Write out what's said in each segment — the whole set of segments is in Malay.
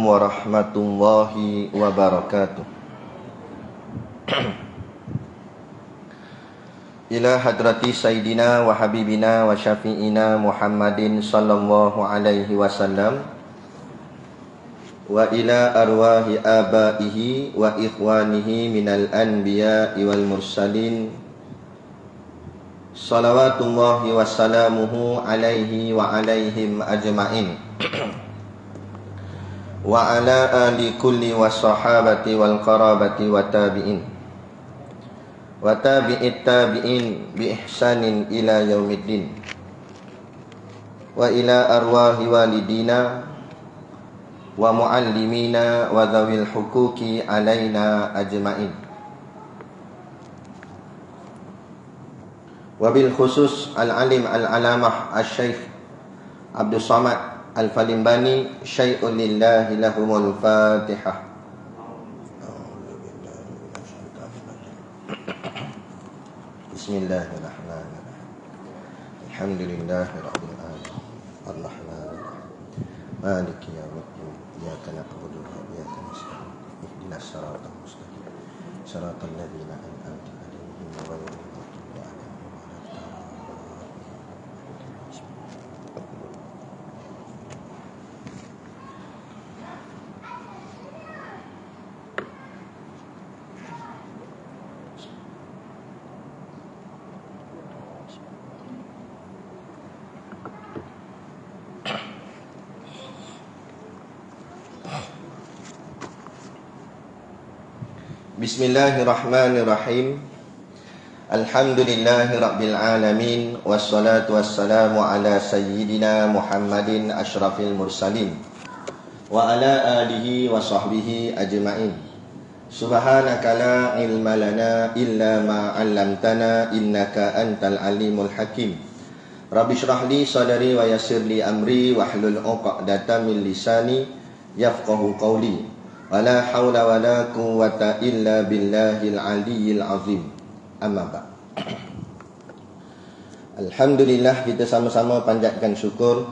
warahmatullahi wabarakatuh. Ila hadrati Sayyidina wa Habibina wa Syafi'ina Muhammadin sallallahu alaihi wasallam wa ila arwahi abaihi wa ikhwanihi minal anbiya'i wal mursalin salawatullahi wassalamuhu alaihi wa alaihim ajma'in wa ala ali kulli wassahabati wal qarabati wa tabi'in wa tabi'it tabi'in bi ihsanin ila yaumiddin wa ila arwahi walidina wa muallimina wa dhawil huquqi alaina ajma'in. Wa bil khusus al-alim al-alamah al-syaikh Abdul Samad Al-Falimbani syai'un lillahi lahumul Fatihah. Bismillahirrahmanirrahim. Alhamdulillahi rabbil alamin. Ar-Rahmanir-Rahim. Maliki yaumiddin. Iyyaka na'budu wa iyyaka nasta'in. Ihdinas siratal mustaqim. Siratal ladzina an'amta 'alaihim ghairil maghdubi 'alaihim waladdallin. Bismillahirrahmanirrahim. Alhamdulillahi rabbil alamin. Wassalatu wassalamu ala sayyidina Muhammadin asyrafil mursalin wa ala alihi wa sahbihi ajma'in. Subhanaka la ilma lana illa ma 'allamtana innaka antal alimul hakim. Rabbi shrah li sadri wa yassir li amri wahlul 'uqdatam min lisani yafqahu qawli. Wala haula wala quwwata illa billahil aliyyil azim. Amma ba'd. Alhamdulillah, kita sama-sama panjatkan syukur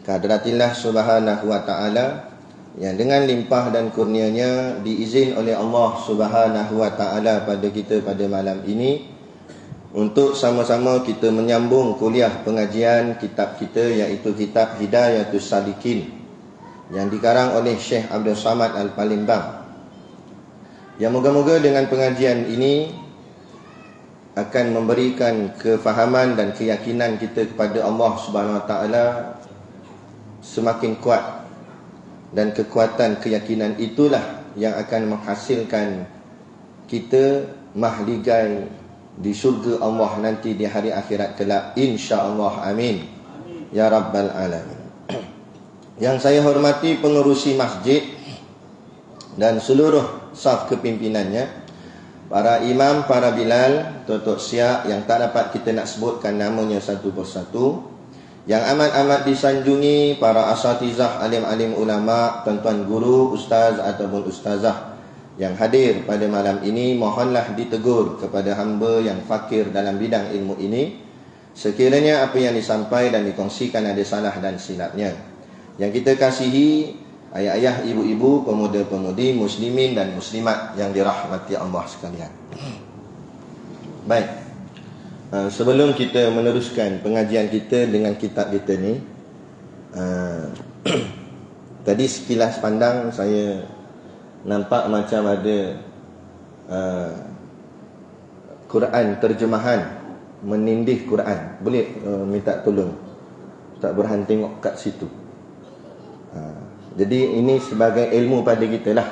kehadiratillah subhanahu wa ta'ala yang dengan limpah dan kurnianya diizin oleh Allah subhanahu wa ta'ala pada kita pada malam ini untuk sama-sama kita menyambung kuliah pengajian kitab kita, iaitu kitab Hidayatus Salikin yang dikarang oleh Syekh Abdul Samad Al-Palembang. Yang moga-moga dengan pengajian ini akan memberikan kefahaman dan keyakinan kita kepada Allah Subhanahu Wa Taala semakin kuat, dan kekuatan keyakinan itulah yang akan menghasilkan kita mahligai di syurga Allah nanti di hari akhirat kelak, insya-Allah. Amin ya rabbal alamin. Yang saya hormati pengerusi masjid dan seluruh saf kepimpinannya, para imam, para bilal, tuan-tuan siap yang tak dapat kita nak sebutkan namanya satu persatu, yang amat-amat disanjungi para asatizah, alim-alim ulama, tuan-tuan guru, ustaz ataupun ustazah yang hadir pada malam ini, mohonlah ditegur kepada hamba yang fakir dalam bidang ilmu ini sekiranya apa yang disampaikan dan dikongsikan ada salah dan silapnya. Yang kita kasihi ayah-ayah, ibu-ibu, pemuda-pemudi, muslimin dan muslimat yang dirahmati Allah sekalian. Baik, sebelum kita meneruskan pengajian kita dengan kitab kita ni, tadi sekilas pandang saya nampak macam ada Quran terjemahan menindih Quran. Boleh minta tolong Ustaz Burhan tengok kat situ. Jadi ini sebagai ilmu pada kita lah,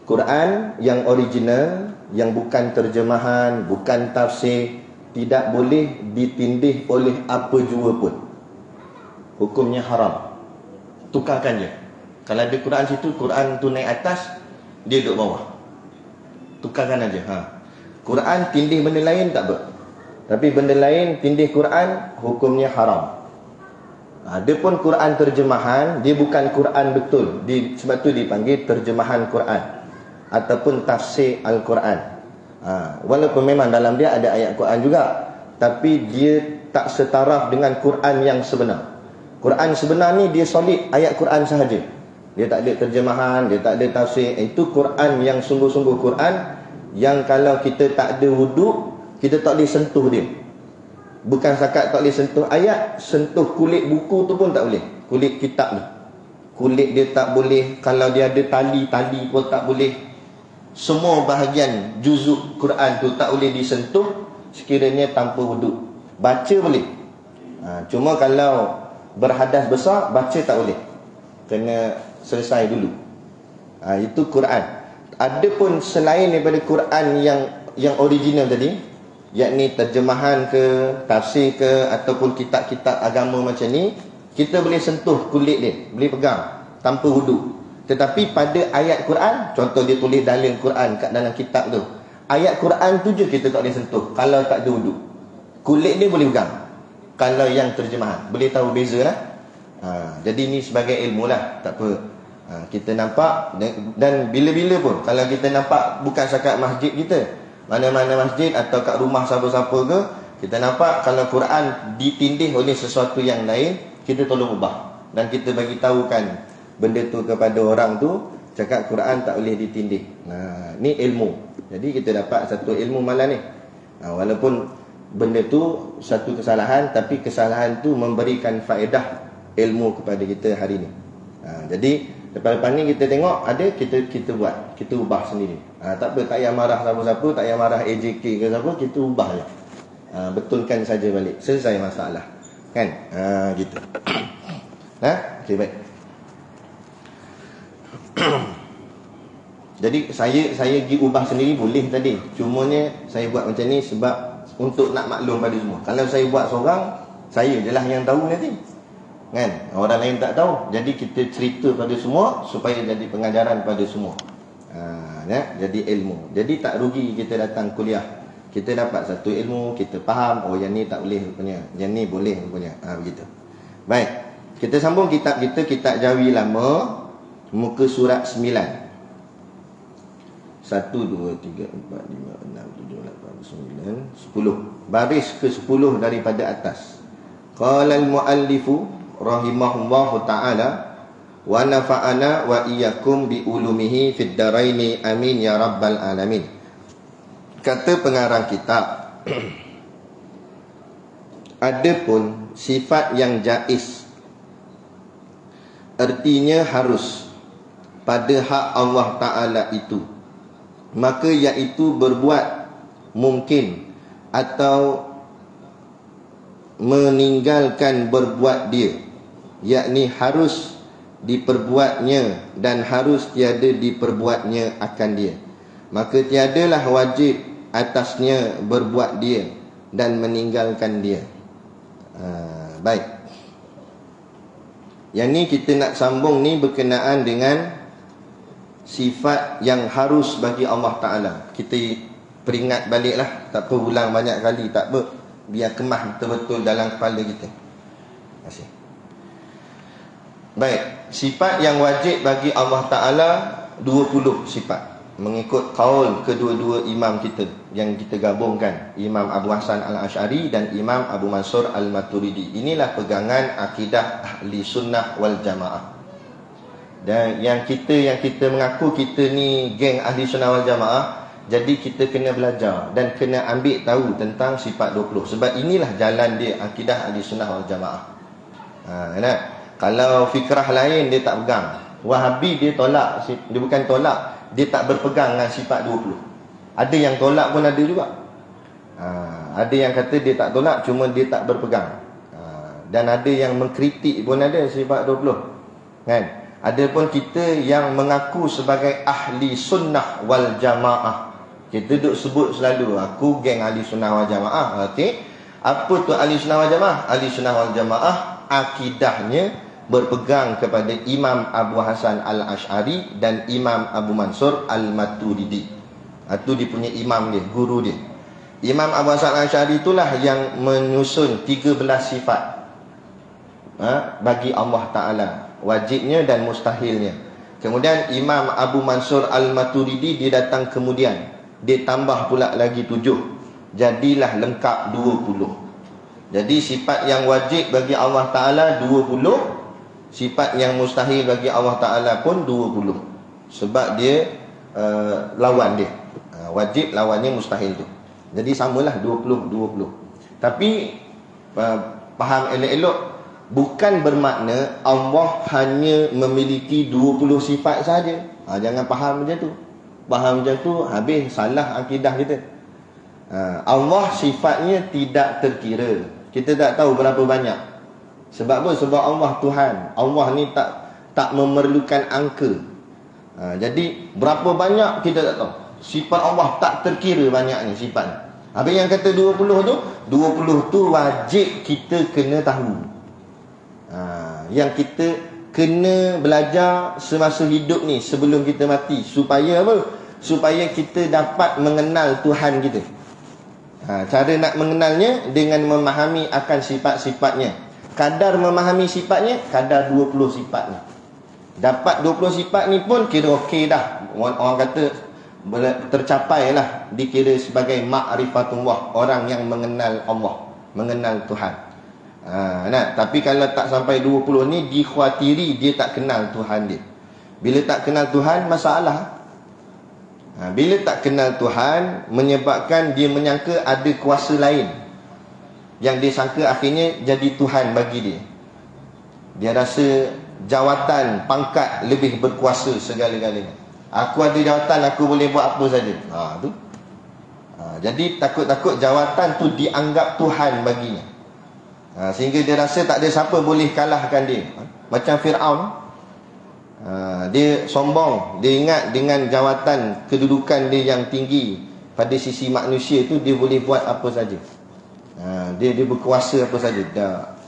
Quran yang original, yang bukan terjemahan, bukan tafsir, tidak boleh ditindih oleh apa jua pun. Hukumnya haram. Tukarkan je. Kalau ada Quran situ, Quran tu naik atas, dia duduk bawah. Tukarkan aja. Quran tindih benda lain tak apa, tapi benda lain tindih Quran, hukumnya haram. Adapun Quran terjemahan, dia bukan Quran betul, sebab tu dipanggil terjemahan Quran ataupun tafsir Al-Quran. Walaupun memang dalam dia ada ayat Quran juga, tapi dia tak setaraf dengan Quran yang sebenar. Quran sebenar ni dia solid ayat Quran sahaja. dia tak ada terjemahan, dia tak ada tafsir. Itu Quran yang sungguh-sungguh Quran yang kalau kita tak ada wuduk, kita tak boleh sentuh dia. Bukan setakat tak boleh sentuh ayat, sentuh kulit buku tu pun tak boleh. Kulit kitab tu, kulit dia tak boleh. Kalau dia ada tali-tali pun tak boleh. Semua bahagian juzuk Quran tu tak boleh disentuh sekiranya tanpa wuduk. Baca boleh, cuma kalau berhadas besar, baca tak boleh, kena selesai dulu. Itu Quran. Adapun selain daripada Quran yang original tadi, yakni terjemahan ke, tafsir ke, ataupun kitab-kitab agama macam ni, kita boleh sentuh kulit dia, boleh pegang tanpa wuduk. Tetapi pada ayat Quran, contoh dia tulis dalil Quran kat dalam kitab tu, ayat Quran tu je kita tak boleh sentuh kalau tak ada wuduk. Kulit dia boleh pegang kalau yang terjemahan, boleh tahu beza lah. Jadi ni sebagai ilmu lah, tak apa. Kita nampak, dan bila-bila pun kalau kita nampak, bukan setakat masjid kita, mana-mana masjid atau kat rumah siapa-siapa ke, kita nampak kalau Quran ditindih oleh sesuatu yang lain, kita tolong ubah dan kita bagi tahukan benda tu kepada orang tu, cakap Quran tak boleh ditindih. Ni ilmu. Jadi kita dapat satu ilmu malam ni. Walaupun benda tu satu kesalahan, tapi kesalahan tu memberikan faedah ilmu kepada kita hari ni. Jadi lepas-lepas ni kita tengok ada, kita buat, kita ubah sendiri. Tak apa, tak payah marah siapa-siapa, tak payah marah AJK ke siapa, kita ubah je. Betulkan saja balik, selesai masalah. Kan? Gitu. Okey, baik. Jadi saya pergi ubah sendiri boleh tadi. Cumanya saya buat macam ni sebab untuk nak maklum pada semua. Kalau saya buat seorang, saya je lah yang tahu nanti, kan? Orang lain tak tahu. Jadi kita cerita pada semua supaya jadi pengajaran pada semua. Jadi ilmu. Jadi tak rugi kita datang kuliah. Kita dapat satu ilmu, kita faham, oh yang ni tak boleh rupanya, yang ni boleh rupanya. Begitu. Baik. Kita sambung kitab kita, kitab Jawi Lama, muka surat 9. 1, 2, 3, 4, 5, 6, 7, 8, 9, 10. Baris ke-10 daripada atas. Qala al-muallifu rahimahullahu ta'ala wa nafa'ana wa iyyakum bi ulumihi fid daraini amin ya rabbal alamin. Kata pengarang kitab, adapun sifat yang jaiz, artinya harus pada hak Allah Ta'ala itu, maka iaitu berbuat mungkin atau meninggalkan berbuat dia, yakni harus diperbuatnya dan harus tiada diperbuatnya akan dia, maka tiadalah wajib atasnya berbuat dia dan meninggalkan dia. Baik. Yang ni kita nak sambung ni berkenaan dengan sifat yang harus bagi Allah Ta'ala. Kita peringat baliklah, tak apa ulang banyak kali, tak apa, biar kemah betul-betul dalam kepala kita. Terima kasih. Baik, sifat yang wajib bagi Allah Ta'ala 20 sifat, mengikut qaul kedua-dua imam kita yang kita gabungkan, Imam Abu Hasan Al-Asy'ari dan Imam Abu Mansur Al-Maturidi. Inilah pegangan akidah ahli sunnah wal jamaah. Dan yang kita mengaku kita ni geng ahli sunnah wal jamaah, jadi kita kena belajar dan kena ambil tahu tentang sifat 20. Sebab inilah jalan dia, akidah ahli sunnah wal jamaah. Kalau fikrah lain dia tak pegang. Wahabi dia tolak, dia bukan tolak, dia tak berpegang dengan sifat 20. Ada yang tolak pun ada juga. Ada yang kata dia tak tolak, cuma dia tak berpegang. Dan ada yang mengkritik pun ada sifat 20. Kan? Ada pun kita yang mengaku sebagai ahli sunnah wal jamaah. Kita duk sebut selalu, aku geng ahli sunnah wal jamaah. Okey. Apa tu ahli sunnah wal jamaah? Ahli sunnah wal jamaah akidahnya berpegang kepada Imam Abu Hasan Al-Asy'ari dan Imam Abu Mansur Al-Maturidi. Itu dia punya imam dia, guru dia. Imam Abu Hasan Al-Asy'ari itulah yang menyusun 13 sifat bagi Allah Ta'ala, wajibnya dan mustahilnya. Kemudian Imam Abu Mansur Al-Maturidi dia datang kemudian, dia tambah pula lagi 7, jadilah lengkap 20. Jadi sifat yang wajib bagi Allah Ta'ala 20, Sifat yang mustahil bagi Allah Ta'ala pun 20. Sebab dia lawan dia. Wajib lawannya mustahil tu. Jadi samalah 20. Tapi faham elok-elok, bukan bermakna Allah hanya memiliki 20 sifat saja. Jangan faham macam tu. Faham macam tu habis salah akidah kita. Allah sifatnya tidak terkira. Kita tak tahu berapa banyak. Sebab apa? Sebab Allah Tuhan. Allah ni tak memerlukan angka. Jadi berapa banyak kita tak tahu. Sifat Allah tak terkira banyaknya sifat. Habis yang kata 20 tu wajib kita kena tahu. Yang kita kena belajar semasa hidup ni sebelum kita mati. Supaya apa? Supaya kita dapat mengenal Tuhan kita. Cara nak mengenalnya dengan memahami akan sifat-sifatnya. Kadar memahami sifatnya, kadar 20 sifatnya. Dapat 20 sifat ni pun kira okey dah. Orang kata tercapai lah, dikira sebagai ma'rifatullah, orang yang mengenal Allah, mengenal Tuhan. Tapi kalau tak sampai 20 ni, dikhawatiri dia tak kenal Tuhan dia. Bila tak kenal Tuhan, masalah. Bila tak kenal Tuhan, menyebabkan dia menyangka ada kuasa lain yang dia sangka akhirnya jadi Tuhan bagi dia. Dia rasa jawatan, pangkat lebih berkuasa segala-galanya. Aku ada jawatan, aku boleh buat apa saja. Tu. Jadi takut-takut jawatan tu dianggap Tuhan baginya. Sehingga dia rasa tak ada siapa boleh kalahkan dia. Macam Fir'aun. Dia sombong. Dia ingat dengan jawatan, kedudukan dia yang tinggi pada sisi manusia tu, dia boleh buat apa saja. Dia berkuasa apa saja.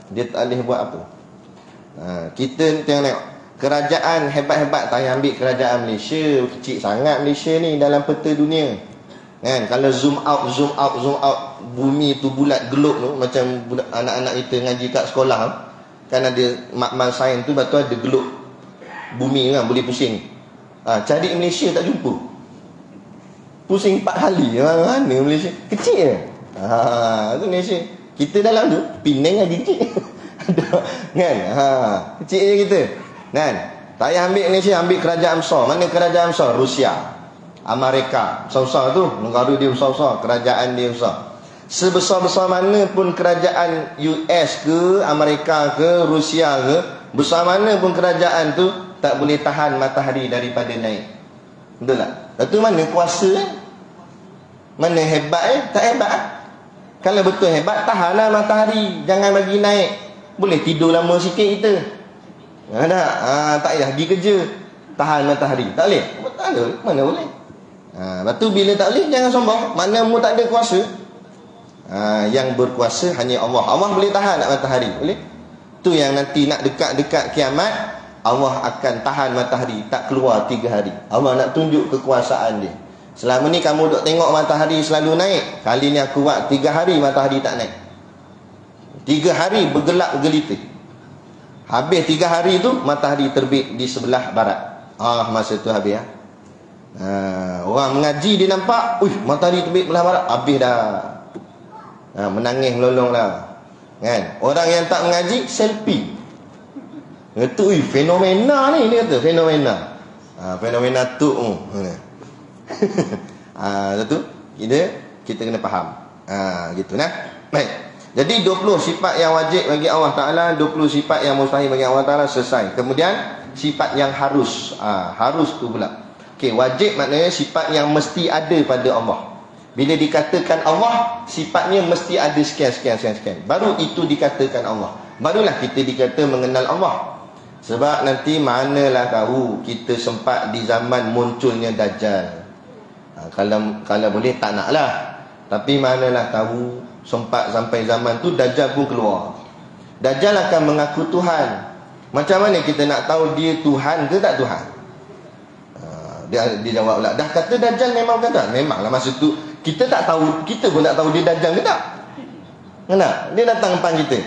Dia tak boleh buat apa. Kita tengok kerajaan hebat-hebat, tak payah ambil kerajaan Malaysia. Kecil sangat Malaysia ni dalam peta dunia. Kalau zoom out, bumi tu bulat gelap tu, macam anak-anak kita ngaji kat sekolah kan ada makmal sains tu, betul ada gelap bumi kan, boleh pusing. Cari Malaysia tak jumpa. Pusing 4 kali. Mana Malaysia? Kecil je. Tu Malaysia. Kita dalam tu Penang lagi kecil. Kan? Kecil je kita. Kan? Tak payah ambil Malaysia, ambil kerajaan besar. Mana kerajaan besar? Rusia, Amerika. Besar-besar tu, negara dia besar-besar, kerajaan dia besar. Sebesar-besar mana pun kerajaan US ke, Amerika ke, Rusia ke, besar mana pun kerajaan tu, tak boleh tahan matahari daripada naik. Betul tak? Lepas tu mana kuasa? Mana hebat? Tak hebat. Kalau betul hebat, tahanlah matahari, jangan bagi naik. Boleh tidur lama sikit kita. Tak payah pergi kerja, tahan matahari. Tak boleh? Tak ada. Mana boleh? Lepas tu bila tak boleh, jangan sombong. Mana mu tak ada kuasa. Yang berkuasa hanya Allah. Allah boleh tahan nak matahari. Boleh? Tu yang nanti nak dekat-dekat kiamat, Allah akan tahan matahari, tak keluar 3 hari. Allah nak tunjuk kekuasaan dia. Selama ni kamu duk tengok matahari selalu naik, kali ni aku buat 3 hari matahari tak naik. 3 hari bergelap gelita. Habis 3 hari tu matahari terbit di sebelah barat. Masa tu habis. Orang mengaji dia nampak, matahari terbit belah barat, habis dah. Menangis melolong dah. Kan? Orang yang tak mengaji selfie. Kata, fenomena ni, dia kata fenomena. Fenomena tu. Satu kita kena faham. Gitu nah. Baik. Jadi 20 sifat yang wajib bagi Allah Taala, 20 sifat yang mustahil bagi Allah Taala, selesai. Kemudian sifat yang harus. Harus tu pula. Okey, wajib maknanya sifat yang mesti ada pada Allah. Bila dikatakan Allah, sifatnya mesti ada sekian. Baru itu dikatakan Allah. Barulah kita dikata mengenal Allah. Sebab nanti manalah tahu kita sempat di zaman munculnya Dajjal. Kalau boleh tak nak lah. Tapi manalah tahu sempat sampai zaman tu Dajjal pun keluar. Dajjal akan mengaku Tuhan. Macam mana kita nak tahu dia Tuhan ke tak Tuhan? Dia jawab pula, dah kata Dajjal memang kata. Memanglah masa tu kita tak tahu, kita pun tak tahu dia Dajjal ke tak. Kenapa? Dia datang depan kita.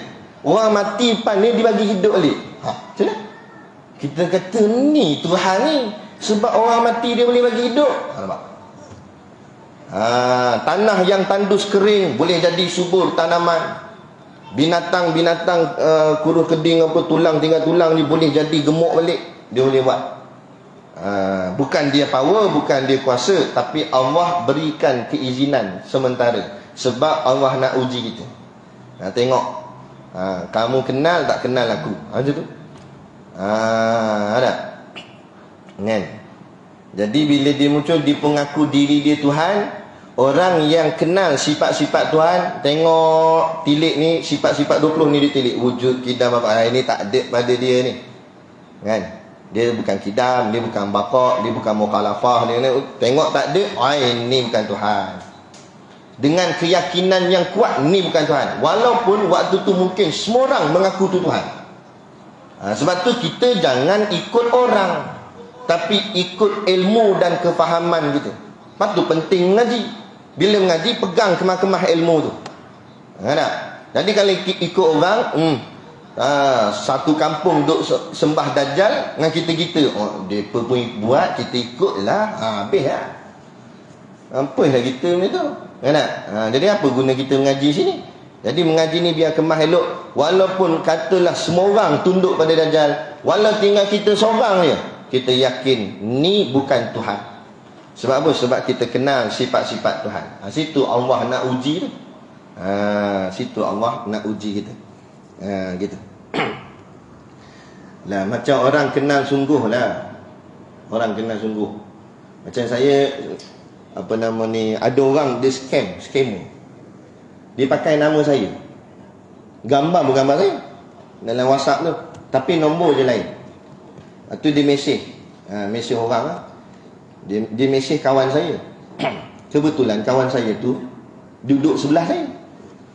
Orang mati depan ni dibagi hidup balik. Macam mana? Kita kata ni Tuhan ni, sebab orang mati dia boleh bagi hidup. Nampak? Tanah yang tandus kering boleh jadi subur tanaman. Binatang-binatang kurus keding apa, tulang tinggal tulang ni boleh jadi gemuk balik, dia boleh buat. Bukan dia power, bukan dia kuasa, tapi Allah berikan keizinan sementara, sebab Allah nak uji kita. Tengok, kamu kenal tak kenal aku, macam tu. Ada kan? Jadi bila dia muncul, dia pengaku diri dia Tuhan. Orang yang kenal sifat-sifat Tuhan, tengok tilik ni, sifat-sifat 20 ni dia tilik. Wujud, kidam, apa, ini tak ada pada dia ni, kan? Dia bukan kidam, dia bukan bakok, dia bukan mukhalafah, dia tengok tak ada, ini bukan Tuhan. Dengan keyakinan yang kuat, ni bukan Tuhan. Walaupun waktu tu mungkin semua orang mengaku tu Tuhan. Sebab tu kita jangan ikut orang, tapi ikut ilmu dan kefahaman kita. Lepas tu penting mengaji. Bila mengaji, pegang kemah-kemah ilmu tu. Tak? Jadi kalau ikut orang, satu kampung duk sembah Dajjal dengan kita-kita, dia pun buat, kita ikutlah, habis lah. Apa lah kita macam tu, tak? Jadi apa guna kita mengaji sini? Jadi mengaji ni biar kemah elok. Walaupun katalah semua orang tunduk pada Dajjal, walau tinggal kita seorang je, kita yakin ni bukan Tuhan. Sebab apa? Sebab kita kenal sifat-sifat Tuhan. Situ Allah nak uji tu. Situ Allah nak uji kita. Gitu. Lah, macam orang kenal sungguh lah. Orang kenal sungguh. Macam saya, apa nama ni, ada orang dia scammer. Dia pakai nama saya, gambar pun gambar saya dalam WhatsApp tu, tapi nombor je lain. Tu dia mesej, mesej orang lah. Dia mesej kawan saya. Kebetulan kawan saya tu duduk sebelah saya,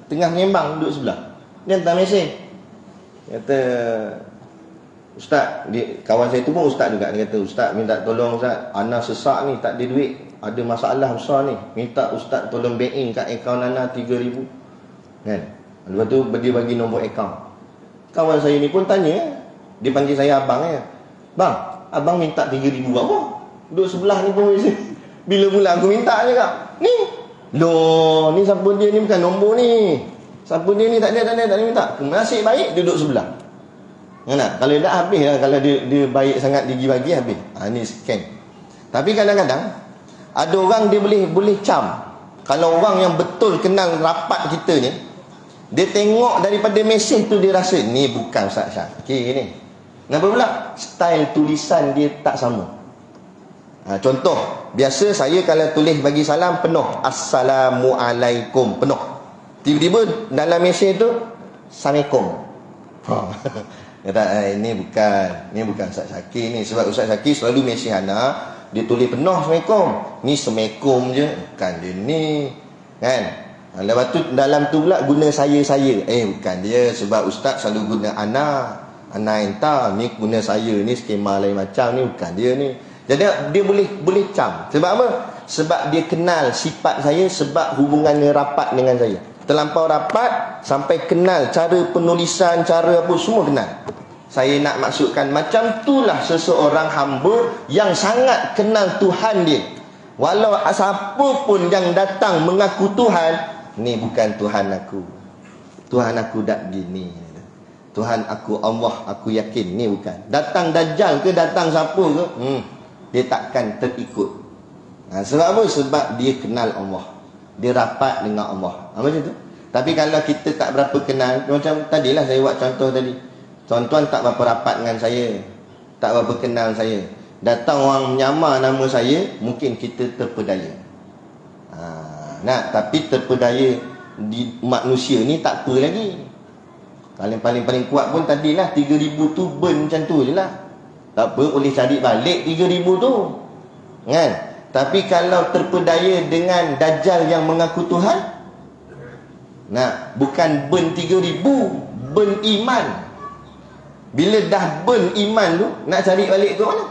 tengah menyembang, duduk sebelah. Dia hantar mesej, kata, Ustaz, kawan saya tu pun ustaz juga. Dia kata, Ustaz minta tolong Ustaz, Ana sesak ni, tak ada duit, ada masalah besar ni, minta Ustaz tolong bank in kat akaun Ana 3,000 kan. Lepas tu dia bagi nombor akaun. Kawan saya ni pun tanya, dia panggil saya abang ya. Bang, abang minta 3,000 apa? Duduk sebelah ni pun bila mula aku minta je kak. Ni loh, ni siapa dia ni, bukan nombor ni. Siapa dia ni, tak ada minta. Nasib baik duduk sebelah. Nak? Kalau dah habis lah. Kalau dia baik sangat, dia bagi habis. Ni scam. Tapi kadang-kadang ada orang dia boleh cam. Kalau orang yang betul kenal rapat kita ni, dia tengok daripada mesej tu, dia rasa ni bukan Ustaz Syakir ni. Kenapa pula? Style tulisan dia tak sama. Contoh, biasa saya kalau tulis bagi salam penuh, Assalamualaikum, penuh. Tiba-tiba dalam mesej tu, Assalamualaikum. Kata, ini bukan Ustaz Syakir ni. Sebab Ustaz Syakir selalu mesej Ana, dia tulis penuh Assalamualaikum. Ni Assalamualaikum je, bukan dia ni, kan? Lepas tu dalam tu pula guna saya. Bukan dia. Sebab Ustaz selalu guna Ana enter, ni guna saya, ni skema lain macam, ni bukan dia ni. Jadi dia boleh cam. Sebab apa? Sebab dia kenal sifat saya, sebab hubungannya rapat dengan saya. Terlampau rapat sampai kenal cara penulisan, cara apa, semua kenal. Saya nak maksudkan macam itulah seseorang hamba yang sangat kenal Tuhan dia. Walau siapa pun yang datang mengaku Tuhan, ni bukan Tuhan aku. Tuhan aku tak gini. Tuhan aku Allah, aku yakin ni bukan. Datang Dajjal ke, datang siapa ke, dia takkan terikut. Sebab apa? Sebab dia kenal Allah, dia rapat dengan Allah. Macam tu. Tapi kalau kita tak berapa kenal, macam tadilah saya buat contoh tadi, tuan-tuan tak berapa rapat dengan saya, tak berapa kenal saya, datang orang menyamar nama saya, mungkin kita terpedaya. Tapi terpedaya di manusia ni tak apa lagi. Paling kuat pun tadilah 3,000 tu burn macam tu je lah. Tak apa, boleh cari balik 3,000 tu, kan? Tapi kalau terpedaya dengan Dajjal yang mengaku Tuhan, bukan burn 3,000, burn iman. Bila dah burn iman tu, nak cari balik ke mana?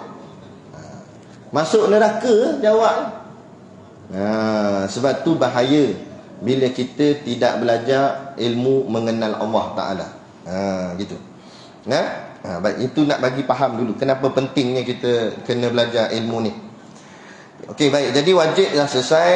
Masuk neraka jawab. Sebab tu bahaya bila kita tidak belajar ilmu mengenal Allah Ta'ala. Gitu. Baik, itu nak bagi faham dulu kenapa pentingnya kita kena belajar ilmu ni. Okey, baik. Jadi wajib dah selesai.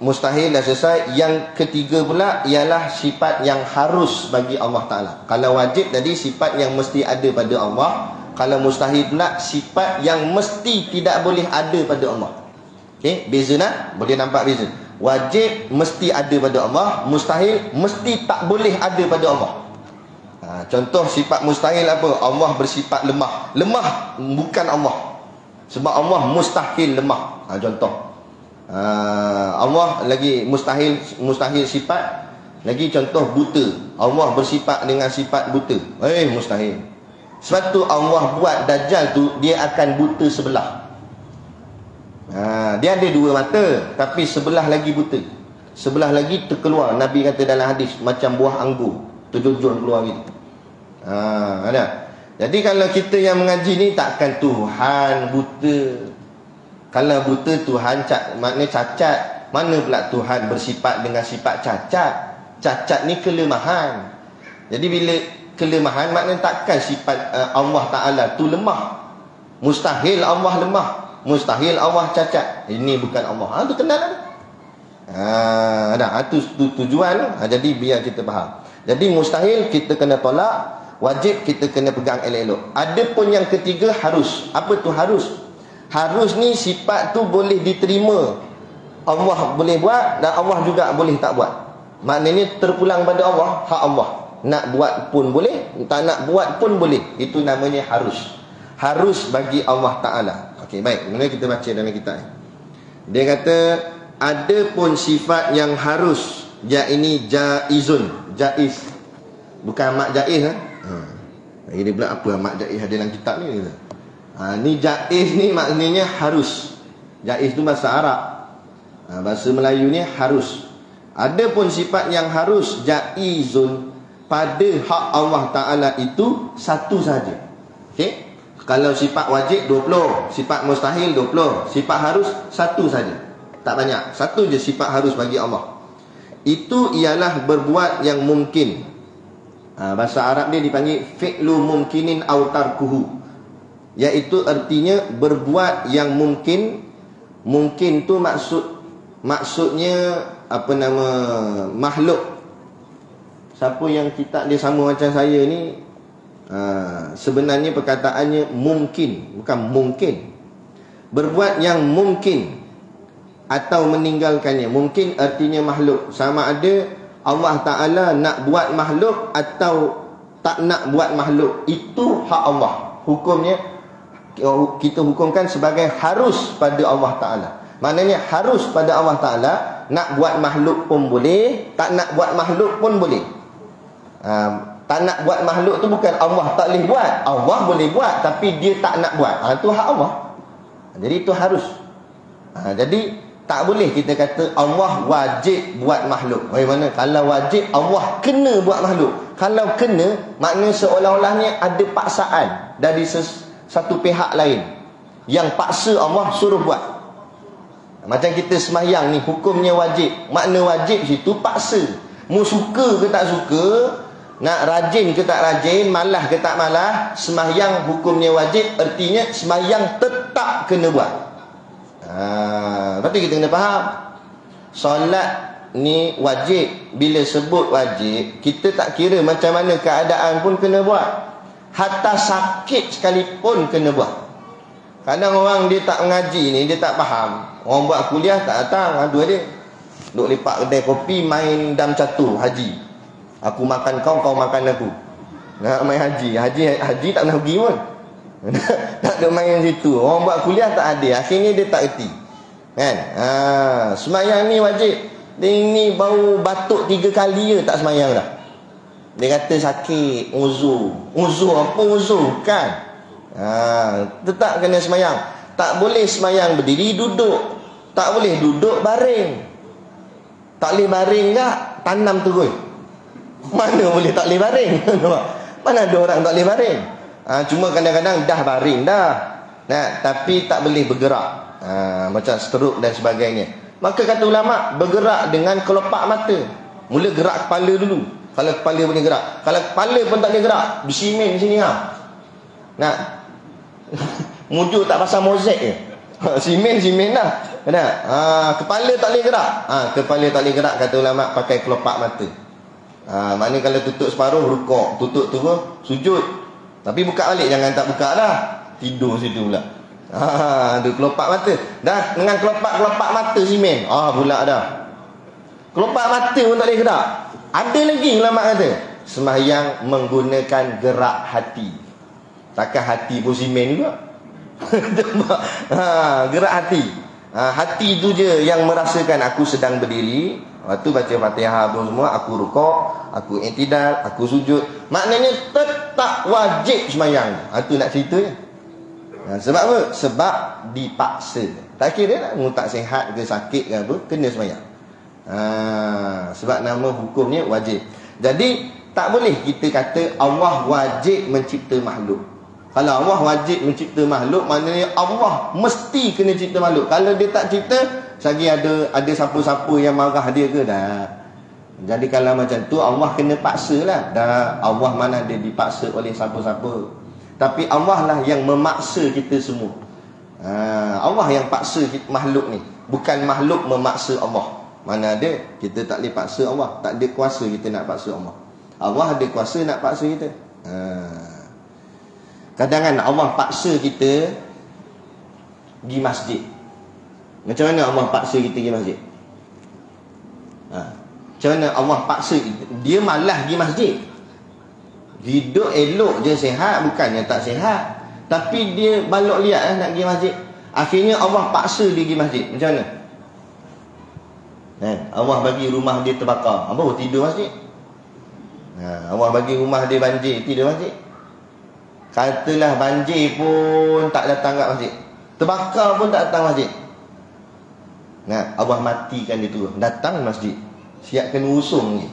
mustahil dah selesai. Yang ketiga pula ialah sifat yang harus bagi Allah Ta'ala. Kalau wajib tadi sifat yang mesti ada pada Allah. Kalau mustahil pula sifat yang mesti tidak boleh ada pada Allah. Okey, beza nak? Boleh nampak beza. Wajib mesti ada pada Allah, mustahil mesti tak boleh ada pada Allah. Contoh sifat mustahil apa? Allah bersifat lemah. Lemah bukan Allah. Sebab Allah mustahil lemah. Contoh. Allah lagi mustahil sifat. Lagi contoh buta. Allah bersifat dengan sifat buta. Mustahil. Sebab tu Allah buat Dajjal tu dia akan buta sebelah. Dia ada dua mata tapi sebelah lagi buta. Sebelah lagi terkeluar. Nabi kata dalam hadis macam buah anggur, terjun keluar gitu. Ada. Jadi kalau kita yang mengaji ni takkan Tuhan buta. Kalau buta Tuhan maknanya cacat. Mana pula Tuhan bersifat dengan sifat cacat? Cacat ni kelemahan. Jadi bila kelemahan maknanya takkan sifat Allah Ta'ala tu lemah. Mustahil Allah lemah. Mustahil Allah cacat. Ini bukan Allah. Tu kenal ada. Tu tujuan. Jadi biar kita faham. Jadi mustahil kita kena tolak. Wajib kita kena pegang elok-elok. Ada pun yang ketiga harus. Apa tu harus? Harus ni sifat tu boleh diterima. Allah boleh buat dan Allah juga boleh tak buat. Maknanya terpulang pada Allah, hak Allah. Nak buat pun boleh, tak nak buat pun boleh. Itu namanya harus. Harus bagi Allah Ta'ala. Okey, baik. Kemudian kita baca dalam kitab. Dia kata, ada pun sifat yang harus. Ini jaizun. Jaiz. Bukan mak jaiz. Lagi dia pula apa mak jaiz ada dalam kitab ni? Ni jaiz ni maknanya harus. Jaiz tu bahasa Arab. Bahasa Melayu ni harus. Ada pun sifat yang harus jaizun. Pada hak Allah Ta'ala itu satu saja. Okey? Kalau sifat wajib 20, sifat mustahil 20, sifat harus satu saja. Tak banyak. Satu je sifat harus bagi Allah. Itu ialah berbuat yang mungkin. Bahasa Arab dia dipanggil fi'lu mumkinin aw tarkuhu. Iaitu artinya berbuat yang mungkin. Mungkin tu maksudnya apa nama makhluk. Siapa yang kitab dia sama macam saya ni, sebenarnya perkataannya mungkin, bukan mungkin. Berbuat yang mungkin atau meninggalkannya. Mungkin artinya makhluk. Sama ada Allah Ta'ala nak buat makhluk atau tak nak buat makhluk. Itu hak Allah. Hukumnya kita hukumkan sebagai harus pada Allah Ta'ala. Maknanya harus pada Allah Ta'ala. Nak buat makhluk pun boleh, tak nak buat makhluk pun boleh. Tak nak buat makhluk tu bukan Allah tak boleh buat. Allah boleh buat tapi dia tak nak buat. Itu hak Allah. Jadi itu harus. Jadi tak boleh kita kata Allah wajib buat makhluk. Bagaimana? Kalau wajib Allah kena buat makhluk. Kalau kena maknanya seolah-olahnya ada paksaan dari satu pihak lain yang paksa Allah suruh buat. Macam kita sembahyang ni hukumnya wajib. Makna wajib situ paksa. Mu suka ke tak suka, nak rajin ke tak rajin, malah ke tak malah, sembahyang hukumnya wajib. Artinya sembahyang tetap kena buat. Lepas tu kita kena faham, solat ni wajib. Bila sebut wajib, kita tak kira macam mana keadaan pun kena buat. Hatta sakit sekalipun kena buat. Kadang orang dia tak mengaji ni, dia tak faham. Orang buat kuliah tak datang, dua dia duk lepak kedai kopi, main dam catur haji. Aku makan kau, kau makan aku. Nak main haji tak pernah pergi pun. Tak ada main situ. Orang buat kuliah tak ada. Akhirnya dia tak erti. Kan? Semayang ni wajib. Dia ni baru batuk 3 kali je tak semayang dah. Dia kata sakit, uzur. Uzur apa uzur? Kan? Tetap kena semayang. Tak boleh semayang berdiri, duduk. Tak boleh duduk baring. Tak boleh baring tak? Tanam terus. Mana boleh tak boleh baring? Mana ada orang tak boleh baring? Cuma kadang-kadang dah baring dah. Tapi tak boleh bergerak. Macam stroke dan sebagainya. Maka kata ulama, bergerak dengan kelopak mata. Mula gerak kepala dulu. Kalau kepala boleh gerak. Kalau kepala pun tak boleh gerak, bersimen sini Mujuk tak pasal mozaik je. Simen dah. Kena. Kepala tak boleh gerak. Kepala tak boleh gerak kata ulama pakai kelopak mata. Maknanya kalau tutup separuh rukuk, tutup terus sujud. Tapi buka balik, jangan tak buka dah. Tidur situ pula. Ada kelopak mata. Dah dengan kelopak mata simen. Pula dah. Kelopak mata pun tak boleh gerak. Ada lagi ulama kata, sembahyang menggunakan gerak hati. Takkan hati pun simen juga. Gerak hati. Hati tu je yang merasakan aku sedang berdiri. Lepas tu baca Fatihah pun semua, aku rukuk, aku i'tidal, aku sujud. Maknanya tetap wajib sembahyang. Itu nak ceritanya. Sebab apa? Sebab dipaksa. Tak kira lah, tak sihat ke sakit ke apa, kena sembahyang. Sebab nama hukumnya wajib. Jadi tak boleh kita kata Allah wajib mencipta makhluk. Kalau Allah wajib mencipta makhluk, maknanya Allah mesti kena cipta makhluk. Kalau dia tak cipta, lagi ada siapa-siapa yang marah dia ke? Dah. Jadi kalau macam tu Allah kena paksa lah. Dah, Allah mana dia dipaksa oleh siapa-siapa. Tapi Allah lah yang memaksa kita semua. Allah yang paksa makhluk ni. Bukan makhluk memaksa Allah. Mana ada kita tak boleh paksa Allah. Tak ada kuasa kita nak paksa Allah. Allah ada kuasa nak paksa kita. Kadang-kadang Allah paksa kita pergi masjid. Macam mana Allah paksa kita pergi masjid? Macam mana Allah paksa kita? Dia malas pergi masjid. Hidup elok je sihat, bukannya tak sihat. Tapi dia balok liat nak pergi masjid. Akhirnya Allah paksa dia pergi masjid. Macam mana? Allah bagi rumah dia terbakar. Apa tidur masjid? Allah bagi rumah dia banjir, tidur masjid. Katalah banjir pun tak datang kat masjid, terbakar pun tak datang masjid. Allah matikan dia tu, datang masjid, siapkan usung ni.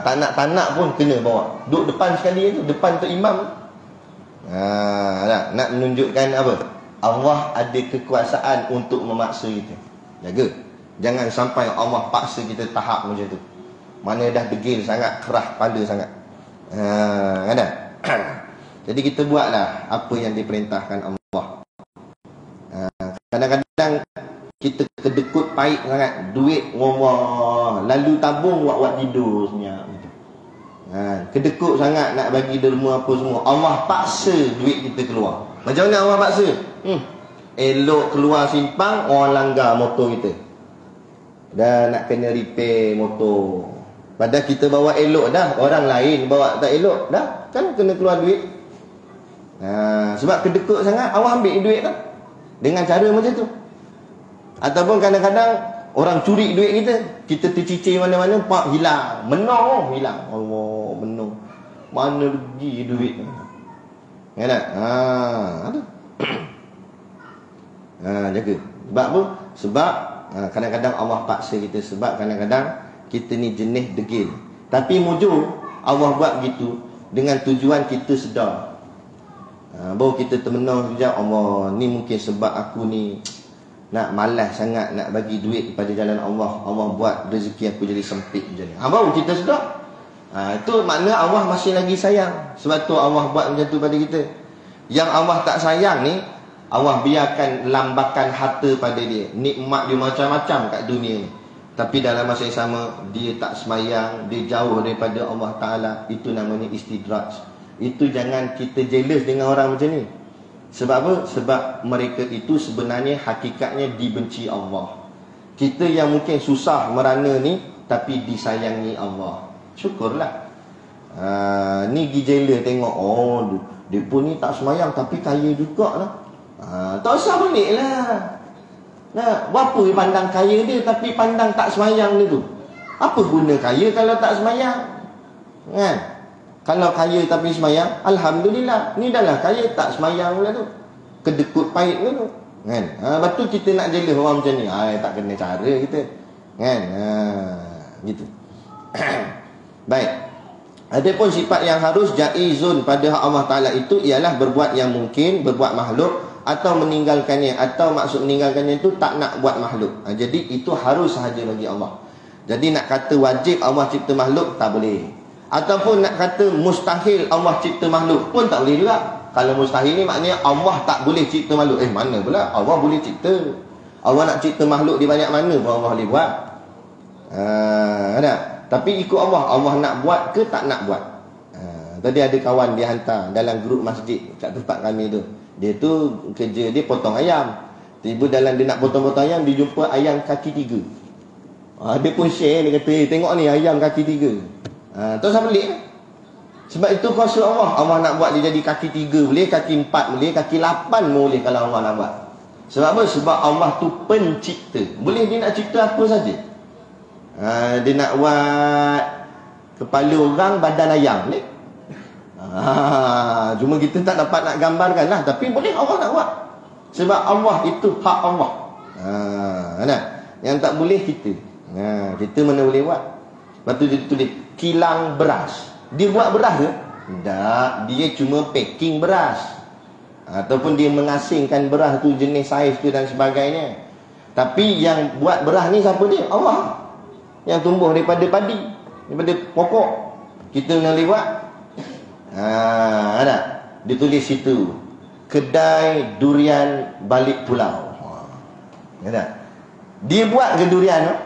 Tak nak pun kena bawa. Duduk depan sekali tu, depan tu imam. Nak menunjukkan apa? Allah ada kekuasaan untuk memaksa kita. Jaga. Jangan sampai Allah paksa kita tahap macam tu. Mana dah degil sangat, kerah kepala sangat. Ada. Jadi kita buatlah apa yang diperintahkan Allah. Kadang-kadang kita kedekut pahit sangat, duit ngomong, lalu tabung buat tidur senyap. Kedekut sangat nak bagi derma apa semua. Allah paksa duit kita keluar. Macam mana Allah paksa? Elok keluar simpang, orang langgar motor kita. Dah nak kena repair motor. Padahal kita bawa elok dah, orang lain bawa tak elok dah, kan kena keluar duit. Sebab kedekut sangat, Allah ambil duit lah dengan cara macam tu. Ataupun kadang-kadang orang curi duit kita tercicir mana-mana, pak hilang, menang hilang. Allah, menang. Mana pergi duit? Ya tak? Ada. Jaga. Sebab apa? Sebab kadang-kadang Allah paksa kita. Sebab kadang-kadang kita ni jenis degil. Tapi mujur Allah buat begitu dengan tujuan kita sedar. Baru kita termenang sekejap, Allah ni mungkin sebab aku ni nak malas sangat nak bagi duit pada jalan Allah. Allah buat rezeki aku jadi sempit macam ni. Baru kita sedar. Itu makna Allah masih lagi sayang. Sebab tu Allah buat macam tu pada kita. Yang Allah tak sayang ni, Allah biarkan lambakan harta pada dia. Nikmat dia macam-macam kat dunia ni. Tapi dalam masa yang sama, dia tak semayang, dia jauh daripada Allah Ta'ala. Itu namanya istidraj. Itu jangan kita jealous dengan orang macam ni. Sebab apa? Sebab mereka itu sebenarnya hakikatnya dibenci Allah. Kita yang mungkin susah merana ni, tapi disayangi Allah. Syukurlah. Ni pergi jealous tengok, dia pun ni tak semayang tapi kaya juga lah. Tak usah pelik lah. Berapa pandang kaya dia tapi pandang tak semayang dia tu? Apa guna kaya kalau tak semayang? Kan? Kalau kaya tapi semayang, Alhamdulillah. Ni dah lah kaya tak semayang pula tu. Kedekut pahit pula tu. Kan? Lepas tu kita nak jealous orang macam ni. Tak kena cara kita. Kan? Gitu. Baik. Adapun sifat yang harus jaizun pada Allah Ta'ala itu ialah berbuat yang mungkin, berbuat makhluk, atau meninggalkannya. Atau maksud meninggalkannya itu tak nak buat makhluk. Jadi itu harus sahaja bagi Allah. Jadi nak kata wajib Allah cipta makhluk, tak boleh. Ataupun nak kata mustahil Allah cipta makhluk pun tak boleh juga. Kalau mustahil ni maknanya Allah tak boleh cipta makhluk. Mana pula Allah boleh cipta. Allah nak cipta makhluk di banyak mana pun Allah boleh buat. Ada. Tapi ikut Allah nak buat ke tak nak buat. Tadi ada kawan dia hantar dalam grup masjid kat tempat kami tu. Dia tu kerja dia potong ayam. Tiba dalam dia nak potong-potong ayam, dia jumpa ayam kaki 3. Dia pun share, dia kata, tengok ni ayam kaki 3. Terus saya pelik. Sebab itu kuasa Allah. Allah nak buat dia jadi kaki 3 boleh, kaki 4 boleh, kaki 8 boleh kalau Allah nak buat. Sebab apa? Sebab Allah tu pencipta. Boleh dia nak cipta apa saja. Dia nak buat kepala orang, badan ayam boleh. Cuma kita tak dapat nak gambarkan lah. Tapi boleh Allah nak buat. Sebab Allah itu hak Allah. Yang tak boleh kita. Kita mana boleh buat. Lepas tu dia tulis kilang beras. Dia buat beras ke? Tak. Dia cuma packing beras. Ataupun dia mengasingkan beras tu, jenis saiz tu dan sebagainya. Tapi yang buat beras ni siapa dia? Allah. Yang tumbuh daripada padi, daripada pokok. Kita nak lewat. Ada. Dia tulis situ, kedai durian balik pulau. Ada. Dia buat ke durian tu?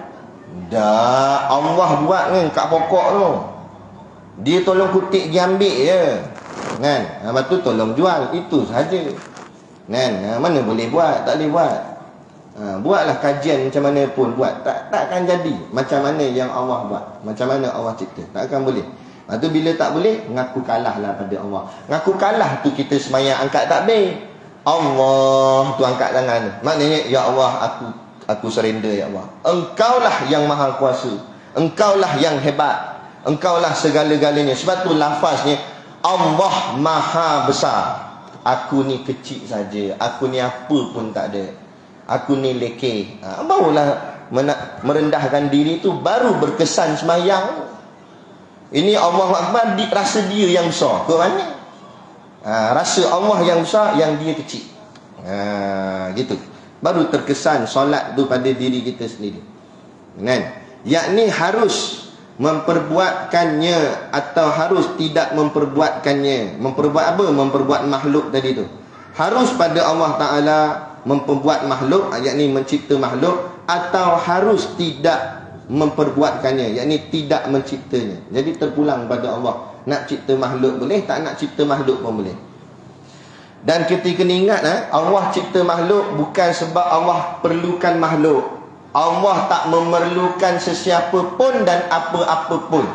Tak. Allah buat ni kat pokok tu. Dia tolong kutik dia ambil je. Kan? Lepas tu tolong jual. Itu saja. Kan? Mana boleh buat? Tak boleh buat. Buatlah kajian macam mana pun buat. Takkan jadi macam mana yang Allah buat. Macam mana Allah cipta. Takkan boleh. Lepas tu bila tak boleh, ngaku kalah lah pada Allah. Ngaku kalah tu kita semayang angkat takbir. Allah tu angkat tangan. Maknanya, ya Allah, aku surrender ya Allah. Engkaulah yang maha kuasa. Engkaulah yang hebat. Engkaulah segala-galanya. Sebab tu lafaznya, Allah maha besar. Aku ni kecil saja. Aku ni apa pun tak ada. Aku ni lekeh. Barulah merendahkan diri tu, baru berkesan semayang. Ini Allah Akbar, rasa dia yang besar. Ke mana? Rasa Allah yang besar, yang dia kecil. Gitu. Baru terkesan solat tu pada diri kita sendiri. Kan? Yakni harus memperbuatkannya atau harus tidak memperbuatkannya. Memperbuat apa? Memperbuat makhluk tadi tu. Harus pada Allah Ta'ala memperbuat makhluk, yakni mencipta makhluk, atau harus tidak memperbuatkannya, yakni tidak menciptanya. Jadi terpulang pada Allah. Nak cipta makhluk boleh, tak nak cipta makhluk pun boleh. Dan kita kena ingat, Allah cipta makhluk bukan sebab Allah perlukan makhluk. Allah tak memerlukan sesiapa pun dan apa-apa pun.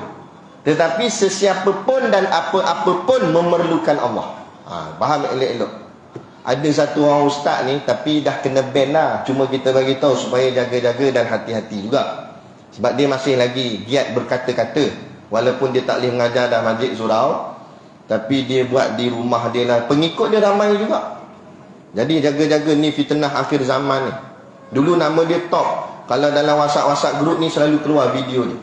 Tetapi sesiapa pun dan apa-apa pun memerlukan Allah. Faham elok-elok. Ada satu orang ustaz ni, tapi dah kena ban lah. Cuma kita bagi tahu supaya jaga-jaga dan hati-hati juga. Sebab dia masih lagi giat berkata-kata. Walaupun dia tak boleh mengajar dah majlis surau, tapi dia buat di rumah dia lah. Pengikut dia ramai juga. Jadi jaga-jaga ni fitnah akhir zaman ni. Dulu nama dia top. Kalau dalam WhatsApp group ni selalu keluar video ni.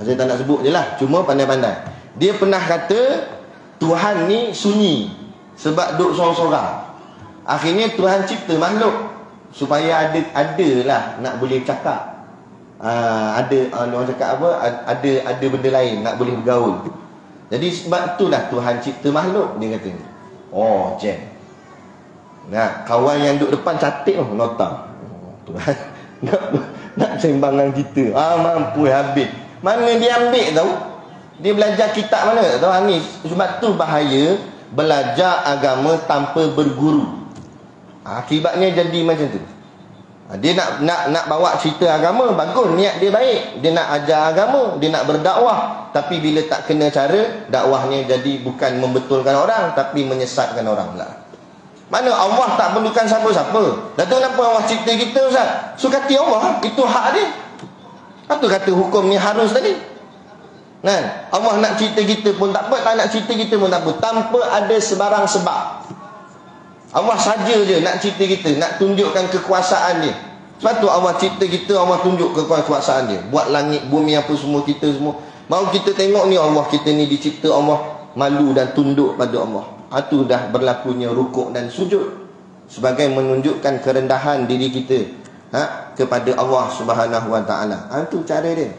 Saya tak nak sebut je lah. Cuma pandai-pandai. Dia pernah kata Tuhan ni sunyi sebab duduk sorang-sorang. Akhirnya Tuhan cipta makhluk supaya adalah nak boleh cakap. Orang cakap apa? Ada benda lain nak boleh bergaul. Jadi sebab itulah Tuhan cipta makhluk, dia kata. Oh, jam. Nah, kawan yang duduk depan cantik tu, nota. Tuhan nak sembang dengan kita. Mampu habis. Mana dia ambil tahu? Dia belajar kitab mana tahu ni. Sebab tu bahaya belajar agama tanpa berguru. Akibatnya jadi macam tu. Dia nak bawa cerita agama, bagus, niat dia baik. Dia nak ajar agama, dia nak berdakwah. Tapi bila tak kena cara, dakwahnya jadi bukan membetulkan orang, tapi menyesatkan orang pula. Mana Allah tak perlukan siapa-siapa. Dan tu kenapa Allah cipta kita, Ustaz? Sukati Allah, itu hak dia. Apa kata hukum ni harus tadi? Kan? Allah nak cipta kita pun tak apa, tak nak cipta kita pun tak apa. Tanpa ada sebarang sebab. Allah saja je nak cipta kita, nak tunjukkan kekuasaan dia. Sebab tu Allah cipta kita, Allah tunjuk kekuasaan dia. Buat langit, bumi apa semua, kita semua. Mau kita tengok ni Allah kita ni dicipta Allah, malu dan tunduk pada Allah. Itu dah berlakunya rukuk dan sujud. Sebagai menunjukkan kerendahan diri kita kepada Allah Subhanahu Wa Taala. Itu cara dia.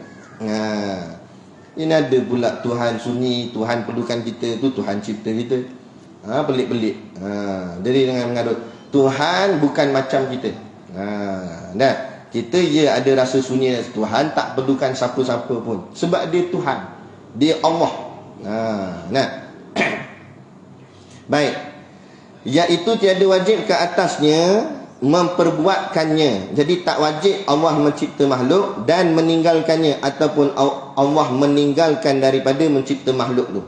Ini ada pula Tuhan sunyi, Tuhan perlukan kita, tu Tuhan cipta kita. Pelik-pelik. Jadi dengan mengaduk Tuhan bukan macam kita. Nah, kita ada rasa sunyi Tuhan, tak perlukan siapa-siapa pun. Sebab dia Tuhan. Dia Allah. Nah. Baik. Iaitu tiada wajib ke atasnya memperbuatkannya. Jadi tak wajib Allah mencipta makhluk dan meninggalkannya, ataupun Allah meninggalkan daripada mencipta makhluk tu.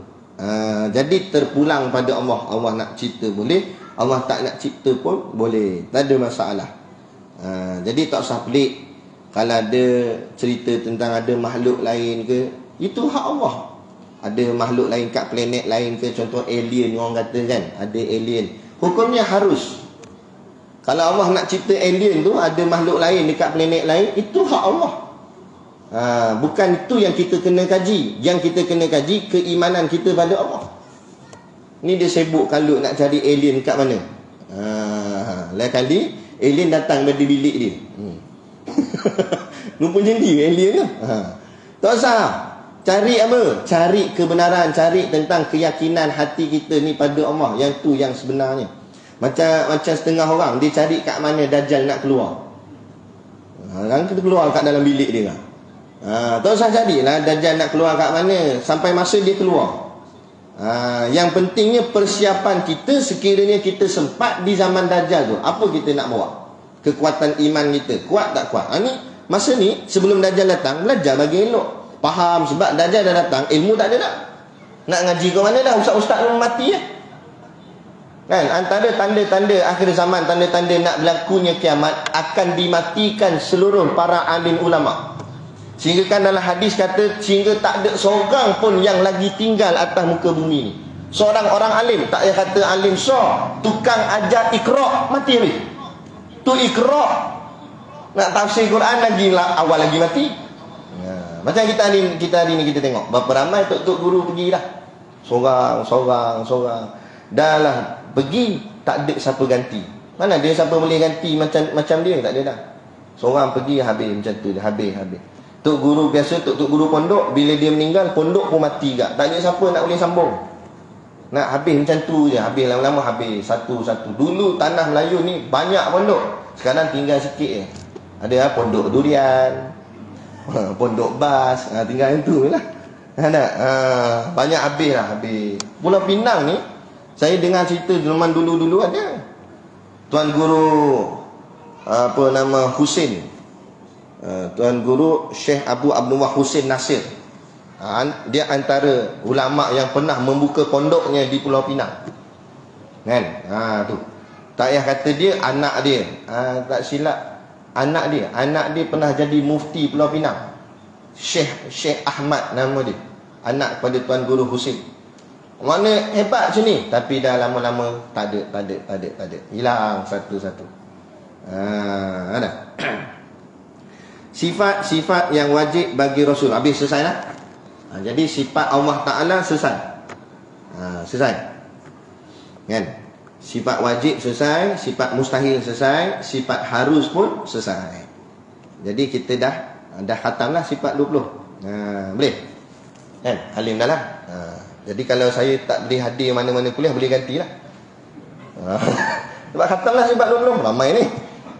Jadi terpulang pada Allah. Allah nak cipta boleh, Allah tak nak cipta pun boleh, tak ada masalah. Jadi tak usah pelik kalau ada cerita tentang ada makhluk lain ke, itu hak Allah. Ada makhluk lain kat planet lain ke, contoh alien, orang kata kan, ada alien, hukumnya harus. Kalau Allah nak cipta alien tu, ada makhluk lain dekat planet lain, itu hak Allah. Bukan itu yang kita kena kaji. Yang kita kena kaji keimanan kita pada Allah. Ni dia sibuk kalut nak cari alien kat mana. Lain kali alien datang dari bilik dia. Rupanya dia alien tu. Tak usah. Cari apa? Cari kebenaran, cari tentang keyakinan hati kita ni pada Allah. Yang tu yang sebenarnya. Macam setengah orang dia cari kat mana Dajjal nak keluar. Kan kita keluar kat dalam bilik dia kan. Tak usah carilah Dajjal nak keluar kat mana, sampai masa dia keluar. Yang pentingnya persiapan kita sekiranya kita sempat di zaman Dajjal tu. Apa kita nak buat? Kekuatan iman kita kuat tak kuat? Ni masa ni sebelum Dajjal datang, belajar bagi elok. Faham, sebab Dajjal dah datang, ilmu tak ada dah. Nak ngaji ke mana dah, ustaz-ustaz pun mati ya. Kan, antara tanda-tanda akhir zaman, tanda-tanda nak berlakunya kiamat, akan dimatikan seluruh para alim ulama. Sehingga kan dalam hadis kata, sehingga tak ada seorang pun yang lagi tinggal atas muka bumi ni. Seorang orang alim, tak payah kata alim syah, tukang ajar Iqra' mati habis. Tu Iqra' nak tafsir Quran lagi lah, awal lagi mati. Macam kita hari ni kita tengok berapa ramai tok-tok guru pergi dah. Seorang. Dah lah pergi, tak ada siapa ganti. Mana dia siapa boleh ganti macam dia, tak ada dah. Seorang pergi habis macam tu, habis. Tok guru biasa, tok guru pondok, bila dia meninggal pondok pun mati gak. Tak ada siapa nak boleh sambung. Nak habis macam tu je, habis lama-lama habis satu-satu. Dulu tanah Melayu ni banyak pondok, sekarang tinggal sikit je. Ada pondok durian, pondok bas, tinggal itu lah. Banyak habis. Pulau Pinang ni, saya dengar cerita zaman dulu-dulu ada Tuan Guru Husin, Tuan Guru Syekh Abu Abdullah Husin Nasir. Dia antara ulama yang pernah membuka pondoknya di Pulau Pinang. Kan? Tu. Tak payah kata dia, anak dia. Tak silap. Anak dia pernah jadi mufti Pulau Pinang. Syekh Ahmad nama dia. Anak kepada Tuan Guru Husin. Mana hebat macam ni. Tapi dah lama-lama tak ada. Hilang satu-satu. Ada. Sifat yang wajib bagi Rasul. Habis selesai lah. Jadi sifat Allah Ta'ala selesai. Selesai. Kan? Sifat wajib selesai, sifat mustahil selesai, sifat harus pun selesai. Jadi kita dah khatam lah sifat 20. Boleh? Kan? Halim dah lah. Jadi kalau saya tak boleh hadir mana-mana kuliah, boleh gantilah. Sebab khatam lah sifat 20. Ramai ni.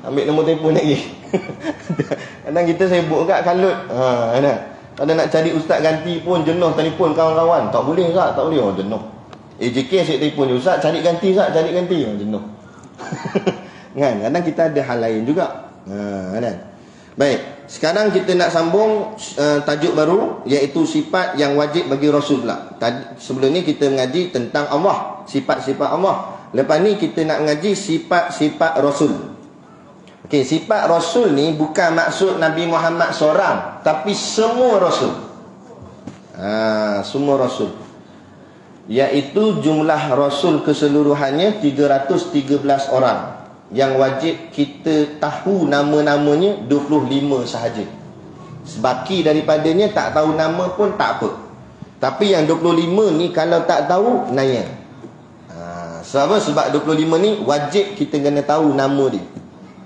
Ambil nombor telefon lagi. Kadang kita sibuk kat kalut. Ada nak cari ustaz ganti pun jenuh telefon kawan-kawan. Tak boleh tak? Tak boleh. Jenuh. AJK asyik telefon je, ustaz cari ganti ustaz, cari ganti. Jenuh. Kan? Kadang kita ada hal lain juga. Kan? Baik, sekarang kita nak sambung tajuk baru, iaitu sifat yang wajib bagi Rasul pula. Sebelum ni kita mengaji tentang Allah, sifat-sifat Allah. Lepas ni kita nak mengaji sifat-sifat Rasul. Okey, sifat Rasul ni bukan maksud Nabi Muhammad seorang, tapi semua Rasul. Semua Rasul. Iaitu jumlah Rasul keseluruhannya 313 orang. Yang wajib kita tahu nama-namanya 25 sahaja. Sebaki daripadanya tak tahu nama pun tak apa. Tapi yang 25 ni kalau tak tahu, naya. Sebab 25 ni wajib kita kena tahu nama dia.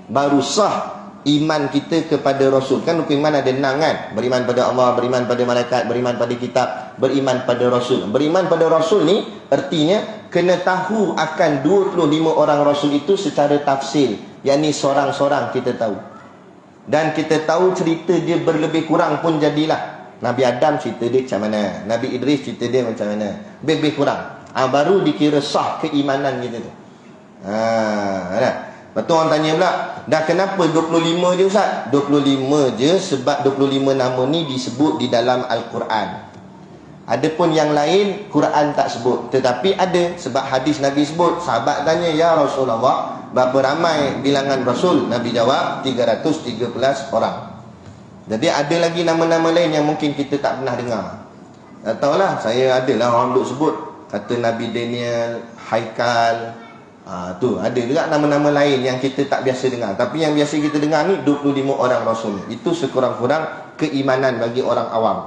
Baru sah iman kita kepada Rasul. Kan iman ada 6 kan? Beriman pada Allah, beriman pada malaikat, beriman pada kitab, beriman pada Rasul. Beriman pada Rasul ni artinya kena tahu akan 25 orang Rasul itu secara tafsil, yakni seorang-seorang kita tahu. Dan kita tahu cerita dia berlebih kurang pun jadilah. Nabi Adam cerita dia macam mana, Nabi Idris cerita dia macam mana, lebih kurang. Baru dikira sah keimanan kita tu. Lepas tu orang tanya pula, dah kenapa 25 je Ustaz? 25 je sebab 25 nama ni disebut di dalam Al-Quran. Adapun yang lain Quran tak sebut, tetapi ada sebab hadis Nabi sebut. Sahabat tanya, ya Rasulullah, berapa ramai bilangan Rasul? Nabi jawab 313 orang. Jadi ada lagi nama-nama lain yang mungkin kita tak pernah dengar. Tak tahulah, saya adalah orang duk sebut, kata Nabi Daniel, Haikal, tu ada juga nama-nama lain yang kita tak biasa dengar. Tapi yang biasa kita dengar ni 25 orang Rasul. Itu sekurang-kurang keimanan bagi orang awam,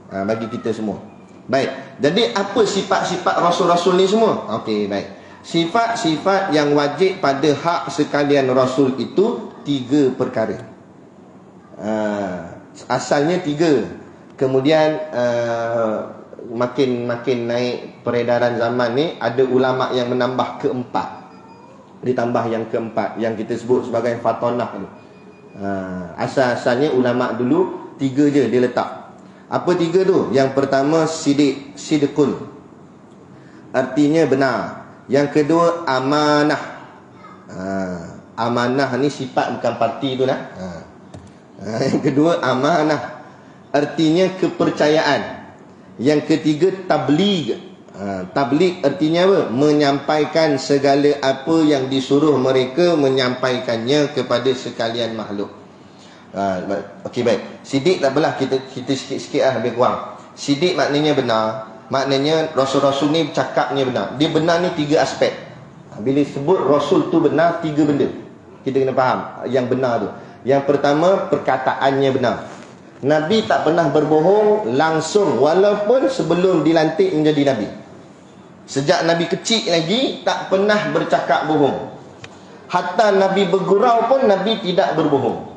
bagi kita semua. Baik, jadi apa sifat-sifat Rasul-Rasul ni semua? Okey, baik. Sifat-sifat yang wajib pada hak sekalian Rasul itu 3 perkara. Asalnya 3. Kemudian makin naik peredaran zaman ni, ada ulama yang menambah ke-4. Ditambah yang ke-4 yang kita sebut sebagai fatonah tu. Asal-asalnya ulama dulu 3 je dia letak. Apa 3 tu? Yang pertama sidqun, artinya benar. Yang kedua amanah. Amanah ni sifat bukan parti tu lah. Yang kedua amanah, artinya kepercayaan. Yang ketiga tabligh. Tabligh artinya apa? Menyampaikan segala apa yang disuruh mereka menyampaikannya kepada sekalian makhluk. Okey, baik. Sidik tak apalah, kita sikit-sikit lah, lebih kurang. Sidik maknanya benar. Maknanya Rasul-Rasul ni cakapnya benar. Dia benar ni 3 aspek. Bila sebut Rasul tu benar, 3 benda kita kena faham yang benar tu. Yang pertama, perkataannya benar. Nabi tak pernah berbohong langsung, walaupun sebelum dilantik menjadi Nabi. Sejak Nabi kecil lagi tak pernah bercakap bohong. Hatta Nabi bergurau pun Nabi tidak berbohong.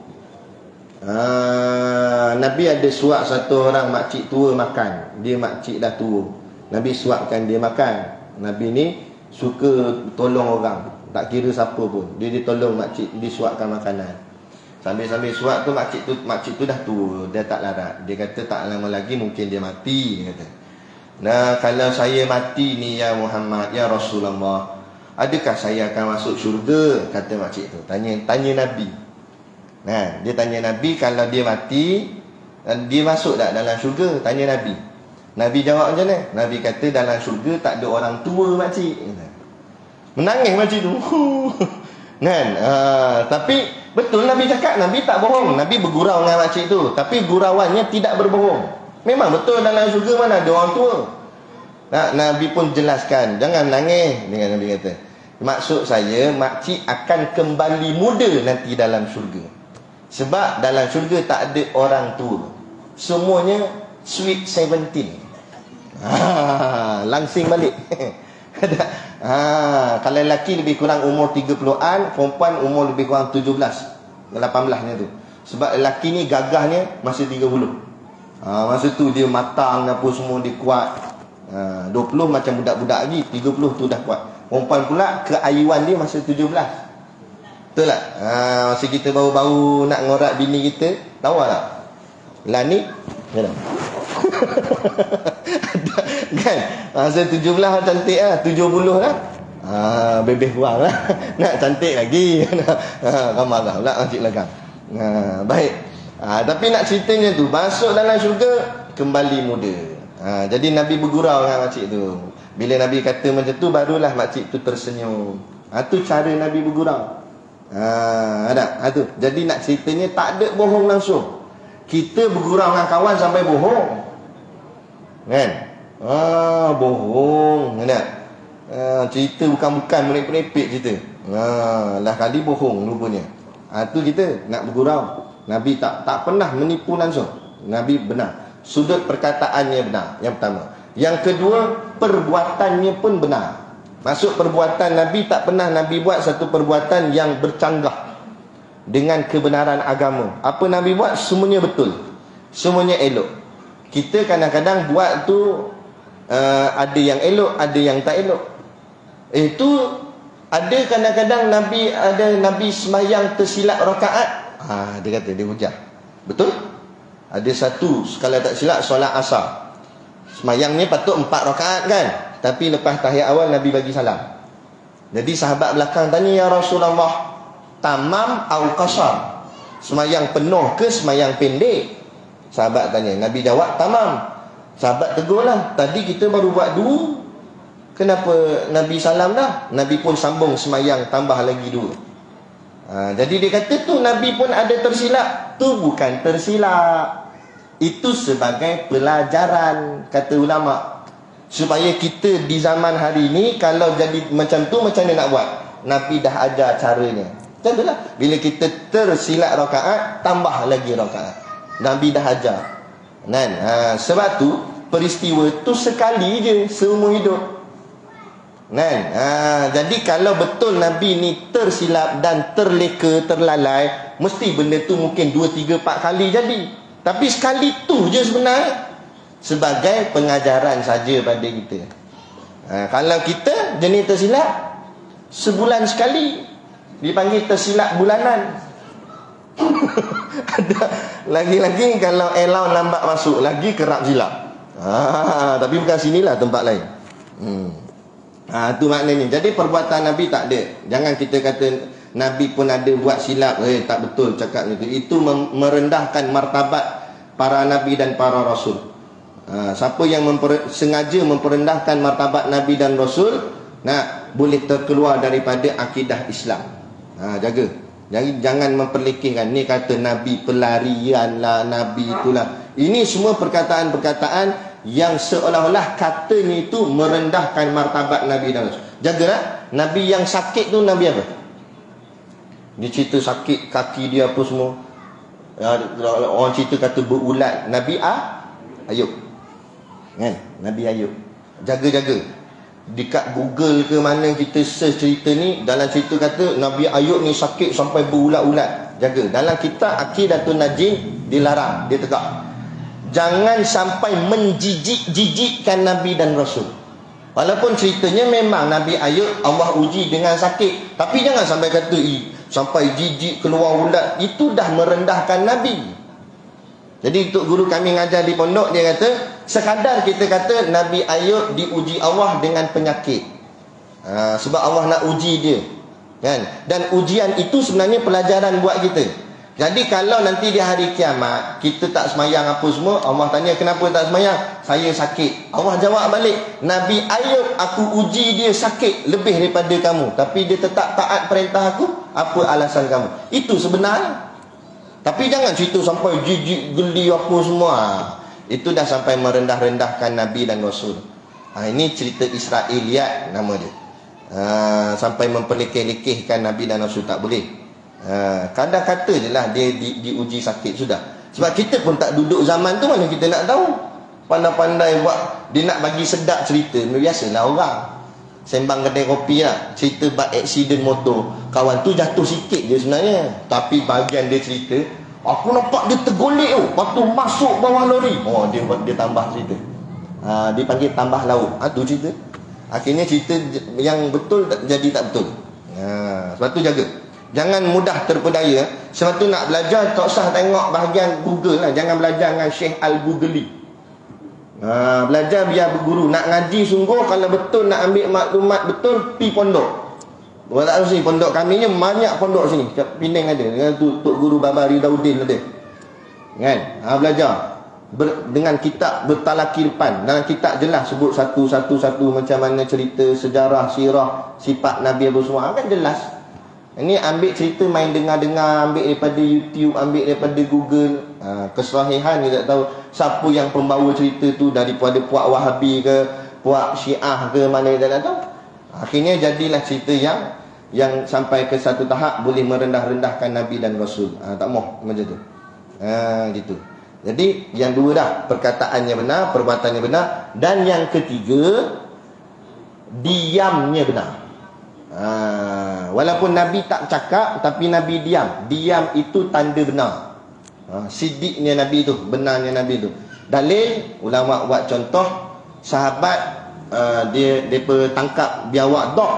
Nabi ada suap satu orang makcik tua makan. Dia makcik dah tua, Nabi suapkan dia makan. Nabi ni suka tolong orang, tak kira siapa pun. Dia tolong makcik, dia suapkan makanan. Sambil-sambil suap tu makcik tu dah tua, dia tak larat. Dia kata tak lama lagi mungkin dia mati, dia kata. Nah, kalau saya mati ni ya Muhammad, ya Rasulullah, adakah saya akan masuk syurga? Kata makcik tu. Tanya Nabi. Nah, dia tanya Nabi, kalau dia mati dia masuk tak dalam syurga? Tanya Nabi. Nabi jawab macam mana? Nabi kata dalam syurga tak ada orang tua makcik. Menangis makcik tu. Kan? Tapi betul Nabi cakap, Nabi tak bohong. Nabi bergurau dengan makcik tu, tapi gurauannya tidak berbohong. Memang betul dalam syurga mana ada orang tua. Nabi pun jelaskan, jangan menangis. Dengan Nabi kata, maksud saya makcik akan kembali muda nanti dalam syurga. Sebab dalam syurga tak ada orang tua, semuanya sweet 17. Langsing balik. Kalau lelaki lebih kurang umur 30-an, perempuan umur lebih kurang 17, 18 tu. Sebab lelaki ni gagahnya masih 30. Masa tu dia matang apa semua, dia kuat. 20 macam budak-budak lagi, 30 tu dah kuat. Perempuan pula keayuan dia masih 17. Betul tak? Masa kita baru-baru nak ngorak bini kita, tahu tak? Lani kan? Kan? Masa 17 cantik lah, 70 lah. Bebeh buang lah. Nak cantik lagi. Ramah lah pula makcik belakang. Baik. Tapi nak ceritanya tu, masuk dalam syurga kembali muda. Jadi Nabi bergurau dengan makcik tu. Bila Nabi kata macam tu, barulah makcik tu tersenyum. Tu cara Nabi bergurau. Ada tu. Jadi nak ceritanya tak ada bohong langsung. Kita bergurau dengan kawan sampai bohong, kan? Bohong, kan? Cerita bukan-bukan, merepek-merepek cerita. Lah kali bohong rupanya. Tu kita nak bergurau. Nabi tak pernah menipu langsung. Nabi benar. Sudut perkataannya benar, yang pertama. Yang kedua, perbuatannya pun benar. Maksud perbuatan Nabi, tak pernah Nabi buat satu perbuatan yang bercanggah dengan kebenaran agama. Apa Nabi buat, semuanya betul, semuanya elok. Kita kadang-kadang buat tu ada yang elok, ada yang tak elok. Itu ada kadang-kadang Nabi sembahyang tersilap rakaat. Dia kata dia hujah. Betul? Ada satu, kalau tak silap, solat asar. Sembahyang ni patut 4 rakaat kan? Tapi lepas tahiyat awal Nabi bagi salam. Jadi sahabat belakang tanya, ya Rasulullah, tamam au qasar? Sembahyang penuh ke sembahyang pendek? Sahabat tanya. Nabi jawab tamam. Sahabat tegurlah, tadi kita baru buat 2, kenapa Nabi salam dah? Nabi pun sambung sembahyang, tambah lagi 2. Jadi dia kata tu Nabi pun ada tersilap. Tu bukan tersilap, itu sebagai pelajaran, kata ulama, supaya kita di zaman hari ni kalau jadi macam tu, macam mana nak buat? Nabi dah ajar caranya. Macam itulah, bila kita tersilap rakaat, tambah lagi rakaat. Nabi dah ajar kan? Sebab tu peristiwa tu sekali je seumur hidup kan? Jadi kalau betul Nabi ni tersilap dan terleka, terlalai, mesti benda tu mungkin 2, 3, 4 kali jadi. Tapi sekali tu je sebenarnya, sebagai pengajaran saja pada kita. Kalau kita jenis tersilap sebulan sekali, dipanggil tersilap bulanan. Ada lagi-lagi kalau allowance lambat masuk, lagi kerap silap. Tapi bukan sinilah, tempat lain. Itu maknanya. Jadi perbuatan Nabi tak ada. Jangan kita kata Nabi pun ada buat silap. Tak betul cakap itu. Itu merendahkan martabat para Nabi dan para Rasul. Siapa yang sengaja memperendahkan martabat Nabi dan Rasul, boleh terkeluar daripada akidah Islam. Jaga. Jangan memperlekehkan. Ni kata Nabi pelarian lah, Nabi itulah. Ini semua perkataan-perkataan yang seolah-olah katanya itu merendahkan martabat Nabi dan Rasul. Jagalah. Nabi yang sakit tu Nabi apa? Dia cerita sakit kaki dia apa semua. Orang cerita kata berulat. Nabi Ayub kan? Nabi Ayub. Jaga-jaga. Dekat Google ke mana kita search cerita ni, dalam cerita kata Nabi Ayub ni sakit sampai berulat-ulat. Jaga. Dalam kitab Aqidatun Najin dilarang, dia tegak. Jangan sampai menjijik-jijikkan Nabi dan Rasul. Walaupun ceritanya memang Nabi Ayub Allah uji dengan sakit, tapi jangan sampai kata sampai jijik keluar ulat. Itu dah merendahkan Nabi. Jadi untuk guru kami ngajar di pondok, dia kata sekadar kita kata Nabi Ayub diuji Allah dengan penyakit, sebab Allah nak uji dia kan? Dan ujian itu sebenarnya pelajaran buat kita. Jadi kalau nanti di hari kiamat kita tak semayang apa semua, Allah tanya kenapa tak semayang? Saya sakit. Allah jawab balik, Nabi Ayub aku uji dia sakit lebih daripada kamu, tapi dia tetap taat perintah aku. Apa alasan kamu? Itu sebenarnya. Tapi jangan cerita sampai jijik, geli apa semua. Itu dah sampai merendah-rendahkan Nabi dan Rasul. Ini cerita Israiliyat nama dia. Sampai memperlekeh-lekehkan Nabi dan Rasul, tak boleh. Kadang kata je lah dia diuji sakit, sudah. Sebab kita pun tak duduk zaman tu, mana kita nak tahu. Pandai-pandai buat, dia nak bagi sedap cerita. Biasalah orang sembang kedai kopi lah, cerita bab accident motor. Kawan tu jatuh sikit je sebenarnya, tapi bahagian dia cerita, aku nampak dia tergolek tu, lepas tu masuk bawah lori. Dia tambah cerita. Dia panggil tambah laut. Tu cerita. Akhirnya cerita yang betul jadi tak betul. Sebab tu jaga. Jangan mudah terpedaya. Sebab tu nak belajar tak usah tengok bahagian Google lah. Jangan belajar dengan Syekh Al-Googley. Belajar biar berguru. Nak ngaji sungguh, kalau betul nak ambil maklumat betul, pergi pondok. Tak mesti pondok kami ni banyak pondok sini. Penang ada. Dengan Tok Guru Babari Daudin ada. Kan? Belajar. Dengan kitab bertalaki depan. Dalam kitab jelas sebut satu-satu macam mana cerita, sejarah, sirah, sifat Nabi Abu semua. Kan jelas. Ini ambil cerita main dengar-dengar, ambil daripada YouTube, ambil daripada Google. Kesahihan dia tak tahu siapa yang pembawa cerita tu, daripada puak Wahabi ke, puak Syiah ke, mana dia tak tahu. Akhirnya jadilah cerita yang sampai ke satu tahap boleh merendah-rendahkan Nabi dan Rasul. Tak mau macam tu. Gitu. Jadi yang dua dah, perkataannya benar, perbuatannya benar, dan yang ketiga diamnya benar. Walaupun Nabi tak cakap, tapi Nabi diam. Diam itu tanda benar. Sidiknya Nabi itu, benarnya Nabi itu. Dalil, ulama buat contoh, sahabat Depa tangkap biawak dog.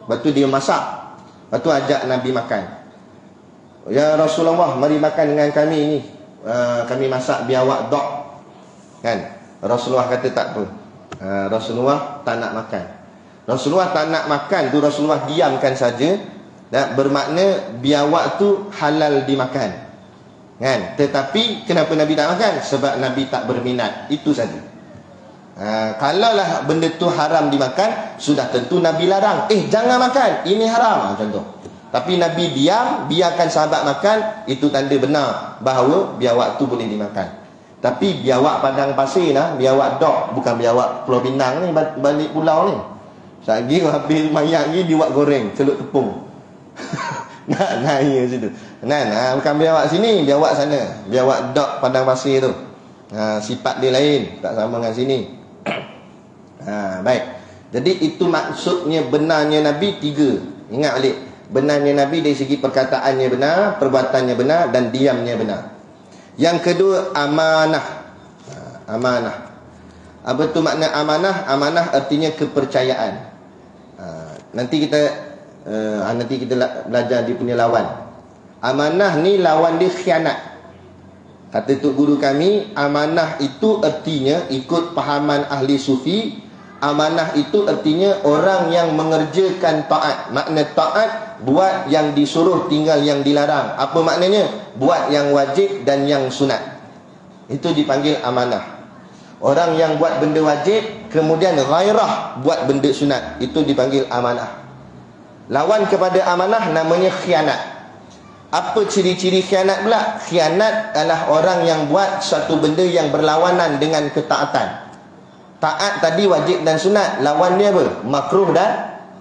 Lepas tu dia masak. Lepas tu ajak Nabi makan. Ya Rasulullah, mari makan dengan kami ni. Kami masak biawak dog. Kan? Rasulullah kata tak apa. Rasulullah tak nak makan. Rasulullah tak nak makan tu Rasulullah diamkan saja. Dan bermakna biawak tu halal dimakan. Kan? Tetapi kenapa Nabi tak makan? Sebab Nabi tak berminat. Itu saja. Kalaulah benda tu haram dimakan, sudah tentu Nabi larang. Jangan makan, ini haram, contoh. Tapi Nabi diam, biarkan sahabat makan. Itu tanda benar bahawa biawak tu boleh dimakan. Tapi biawak padang pasir lah, biawak dog, bukan biawak Pulau Pinang ni, balik pulau ni. Lagi habis mayat ni dibuat goreng, celup tepung. Nak naik situ. Bukan biawak sini, biawak sana. Biawak dog padang pasir tu. Sifat dia lain, tak sama dengan sini. Baik. Jadi itu maksudnya benarnya Nabi 3. Ingat balik. Benarnya Nabi dari segi perkataannya benar, perbuatannya benar, dan diamnya benar. Yang kedua, amanah. Amanah. Apa tu makna amanah? Amanah artinya kepercayaan. Nanti kita belajar dia punya lawan. Amanah ni lawan dia khianat. Kata Tok Guru kami, amanah itu artinya, ikut pahaman ahli sufi, amanah itu artinya orang yang mengerjakan taat. Makna taat, buat yang disuruh, tinggal yang dilarang. Apa maknanya? Buat yang wajib dan yang sunat. Itu dipanggil amanah. Orang yang buat benda wajib, kemudian ghairah buat benda sunat, itu dipanggil amanah. Lawan kepada amanah namanya khianat. Apa ciri-ciri khianat pula? Khianat adalah orang yang buat suatu benda yang berlawanan dengan ketaatan. Taat tadi wajib dan sunat, lawan dia apa? Makruh dan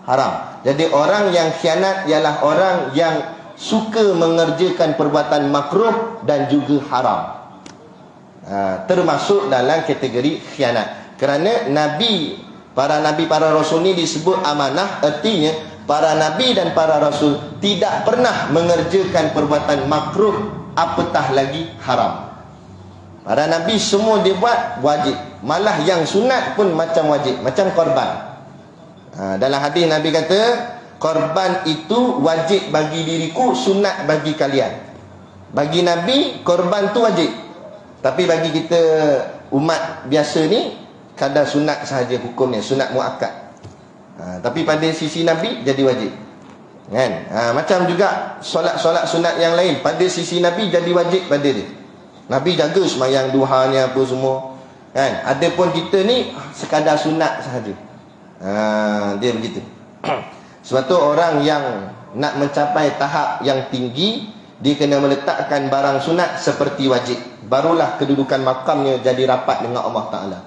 haram. Jadi orang yang khianat ialah orang yang suka mengerjakan perbuatan makruh dan juga haram. Termasuk dalam kategori khianat. Kerana para nabi, para rasul ni disebut amanah, artinya para nabi dan para rasul tidak pernah mengerjakan perbuatan makruh, apatah lagi haram. Para nabi semua dia buat wajib. Malah yang sunat pun macam wajib, macam korban. Dalam hadis Nabi kata, korban itu wajib bagi diriku, sunat bagi kalian. Bagi Nabi, korban tu wajib. Tapi bagi kita umat biasa ni, kadar sunat sahaja hukumnya, sunat muakkad. Tapi pada sisi Nabi jadi wajib. Kan? Macam juga solat-solat sunat yang lain, pada sisi Nabi jadi wajib pada dia. Nabi jaga semayang duhanya apa semua. Kan? Adapun kita ni sekadar sunat sahaja. Dia begitu. Sebab tu orang yang nak mencapai tahap yang tinggi, dia kena meletakkan barang sunat seperti wajib. Barulah kedudukan makamnya jadi rapat dengan Allah Ta'ala.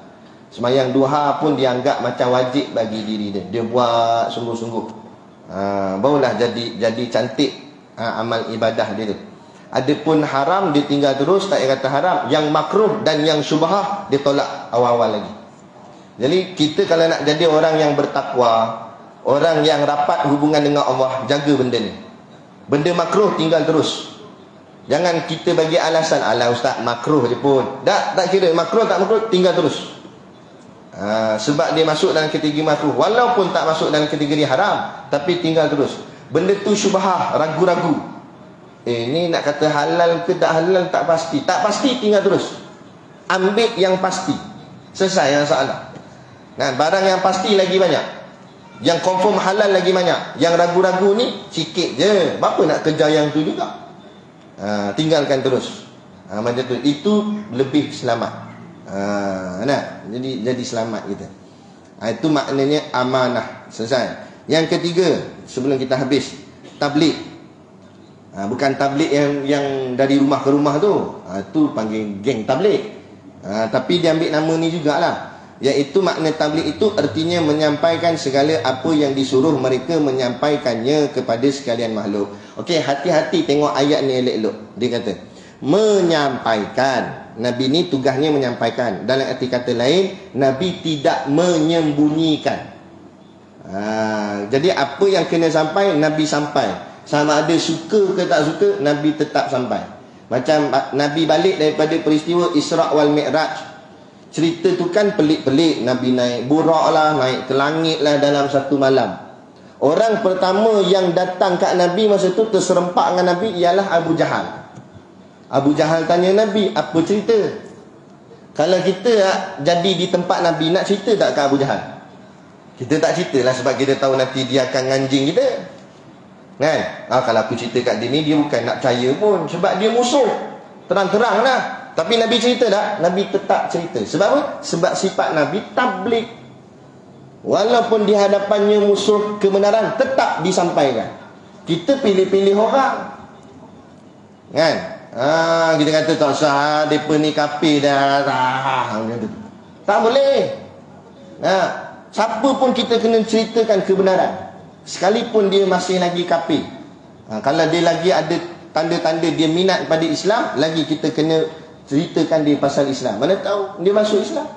Semayang duha pun dianggap macam wajib bagi diri dia. Dia buat sungguh-sungguh. Barulah jadi cantik amal ibadah dia tu. Adapun haram dia tinggal terus, tak kata haram. Yang makruh dan yang syubhah dia tolak awal-awal lagi. Jadi kita kalau nak jadi orang yang bertakwa, orang yang rapat hubungan dengan Allah, jaga benda ni. Benda makruh tinggal terus. Jangan kita bagi alasan, alah ustaz makruh je pun. Tak kira makruh tak makruh, tinggal terus. Sebab dia masuk dalam kategori makruh, walaupun tak masuk dalam kategori haram, tapi tinggal terus. Benda tu syubhah, ragu-ragu. Ni nak kata halal ke tak halal, tak pasti. Tak pasti, tinggal terus. Ambil yang pasti, selesai masalah. Barang yang pasti lagi banyak, yang confirm halal lagi banyak. Yang ragu-ragu ni sikit je. Berapa nak kejar yang tu juga? Tinggalkan terus. Macam tu. Itu lebih selamat. Jadi selamat kita. Itu maknanya amanah. Selesai. Yang ketiga, sebelum kita habis, tabligh. Bukan tabligh yang dari rumah ke rumah tu. Itu panggil geng tabligh. Tapi dia ambil nama ni jugalah. Iaitu makna tabligh itu artinya menyampaikan segala apa yang disuruh mereka menyampaikannya kepada sekalian makhluk. Okey, hati-hati tengok ayat ni elok-elok. Dia kata menyampaikan. Nabi ni tugasnya menyampaikan. Dalam arti kata lain, Nabi tidak menyembunyikan. Jadi apa yang kena sampai, Nabi sampai. Sama ada suka ke tak suka, Nabi tetap sampai. Macam Nabi balik daripada peristiwa Isra' wal Mi'raj, cerita tu kan pelik-pelik. Nabi naik burak lah, naik ke langit lah dalam satu malam. Orang pertama yang datang kat Nabi masa tu terserempak dengan Nabi ialah Abu Jahal. Abu Jahal tanya Nabi, apa cerita? Kalau kita jadi di tempat Nabi, nak cerita tak kat Abu Jahal? Kita tak ceritalah sebab kita tahu nanti dia akan nganjing kita, kan? Kalau aku cerita kat dia ni, dia bukan nak percaya pun, sebab dia musuh terang-terang lah. Tapi Nabi cerita tak? Nabi tetap cerita. Sebab apa? Sebab sifat Nabi tabligh. Walaupun di hadapannya musuh kebenaran, tetap disampaikan. Kita pilih-pilih orang, kan? Kita kata tak usah, mereka ni kafir dah. Tak boleh. Siapa pun kita kena ceritakan kebenaran, sekalipun dia masih lagi kafir. Kalau dia lagi ada tanda-tanda dia minat pada Islam, lagi kita kena ceritakan dia pasal Islam. Mana tahu dia masuk Islam.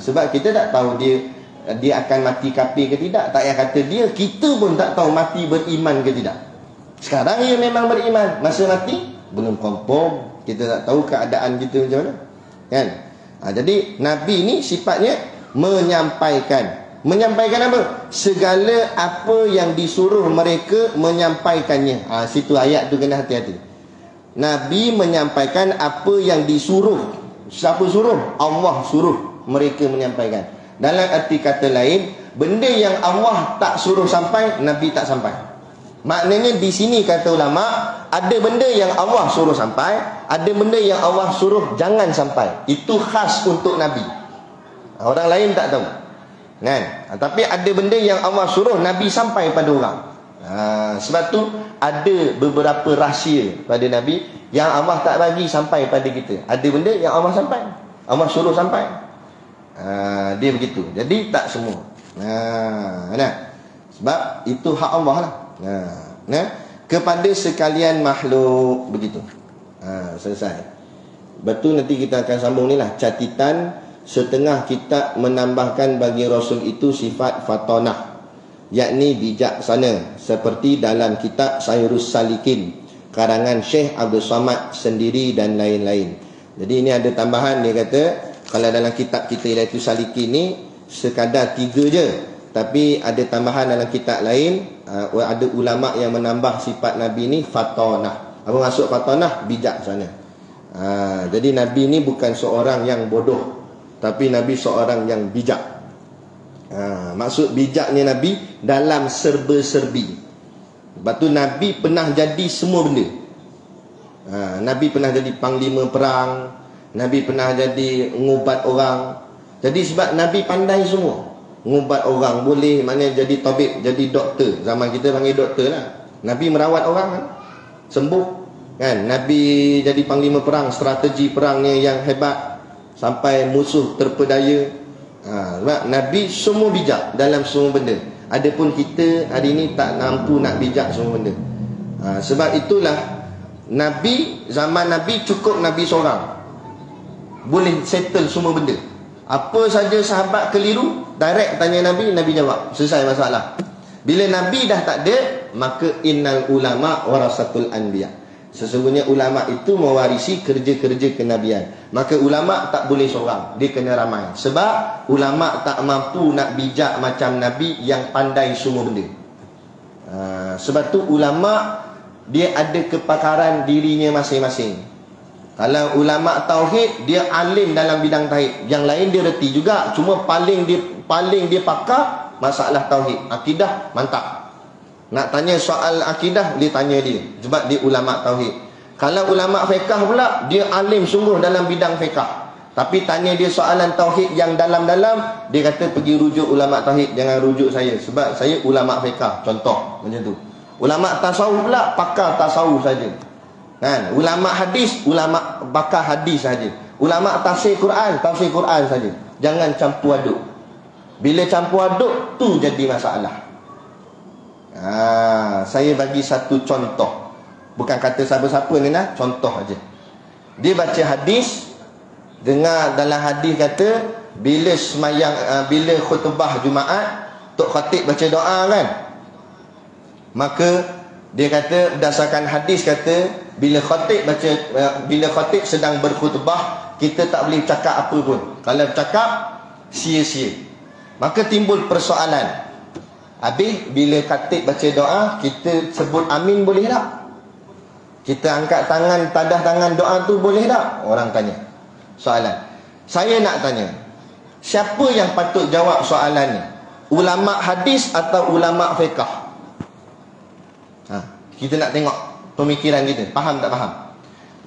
Sebab kita tak tahu dia akan mati kafir ke tidak. Tak payah kata dia, kita pun tak tahu mati beriman ke tidak. Sekarang ia memang beriman, masa mati belum confirm. Kita tak tahu keadaan kita macam mana, kan? Jadi Nabi ni sifatnya menyampaikan. Menyampaikan apa? Segala apa yang disuruh mereka menyampaikannya. Situ ayat tu kena hati-hati. Nabi menyampaikan apa yang disuruh. Siapa suruh? Allah suruh mereka menyampaikan. Dalam arti kata lain, benda yang Allah tak suruh sampai, Nabi tak sampai. Maknanya di sini kata ulama, ada benda yang Allah suruh sampai, ada benda yang Allah suruh jangan sampai. Itu khas untuk Nabi. Orang lain tak tahu, kan? Tapi ada benda yang Allah suruh Nabi sampai pada orang. Sebab tu ada beberapa rahsia pada Nabi yang Allah tak bagi sampai pada kita. Ada benda yang Allah sampai, Allah suruh sampai. Dia begitu. Jadi tak semua. Sebab itu hak Allah lah. Kepada sekalian makhluk, begitu. Selesai. Betul, nanti kita akan sambung ni lah. Catitan setengah kitab menambahkan bagi Rasul itu sifat fatonah, yakni bijaksana, seperti dalam kitab Sayrus Salikin karangan Syekh Abdul Samad sendiri dan lain-lain. Jadi ini ada tambahan. Dia kata kalau dalam kitab kita iaitu Salikin ni sekadar 3 je, tapi ada tambahan dalam kitab lain. Ada ulama yang menambah sifat Nabi ni fatonah. Apa maksud fatonah? Bijaksana. Jadi Nabi ni bukan seorang yang bodoh, tapi Nabi seorang yang bijak. Maksud bijaknya Nabi dalam serba-serbi. Sebab tu Nabi pernah jadi semua benda. Nabi pernah jadi panglima perang, Nabi pernah jadi ngubat orang. Jadi sebab Nabi pandai semua. Ngubat orang boleh, maknanya jadi tabib, jadi doktor. Zaman kita panggil doktor lah. Nabi merawat orang kan, sembuh, kan? Nabi jadi panglima perang, strategi perangnya yang hebat sampai musuh terpedaya. Sebab Nabi semua bijak dalam semua benda. Adapun kita hari ini tak mampu nak bijak semua benda. Sebab itulah Nabi, zaman Nabi cukup Nabi seorang boleh settle semua benda. Apa saja sahabat keliru, direct tanya Nabi, Nabi jawab, selesai masalah. Bila Nabi dah tak ada, maka innal ulama warasatul anbiya. Sesungguhnya ulama itu mewarisi kerja-kerja kenabian. Maka ulama tak boleh seorang, dia kena ramai. Sebab ulama tak mampu nak bijak macam Nabi yang pandai semua benda. Sebab tu ulama dia ada kepakaran dirinya masing-masing. Kalau ulama tauhid, dia alim dalam bidang tauhid. Yang lain dia reti juga, cuma paling dia pakar masalah tauhid. Akidah mantap. Nak tanya soal akidah, dia tanya dia, sebab dia ulama tauhid. Kalau ulama fiqh pula, dia alim sungguh dalam bidang fiqh. Tapi tanya dia soalan tauhid yang dalam-dalam, dia kata pergi rujuk ulama tauhid, jangan rujuk saya, sebab saya ulama fiqh. Contoh macam tu. Ulama tasawuf pula, pakar tasawuf saja. Kan? Ulama hadis, ulama pakar hadis saja. Ulama tafsir Quran saja. Jangan campur aduk. Bila campur aduk, tu jadi masalah. Saya bagi satu contoh. Bukan kata siapa-siapa ni lah, contoh aja. Dia baca hadis, dengar dalam hadis kata bila semayang, bila khutbah Jumaat, Tok Khatib baca doa kan, maka Dia kata berdasarkan hadis kata bila khatib sedang berkhutbah, kita tak boleh cakap apa pun. Kalau bercakap sia-sia. Maka timbul persoalan. Habis bila khatib baca doa, kita sebut amin boleh tak? Kita angkat tangan, tadah tangan doa tu boleh tak? Orang tanya. Soalan. Saya nak tanya, siapa yang patut jawab soalan ni? Ulama hadis atau ulama fiqh? Kita nak tengok pemikiran kita, faham tak faham?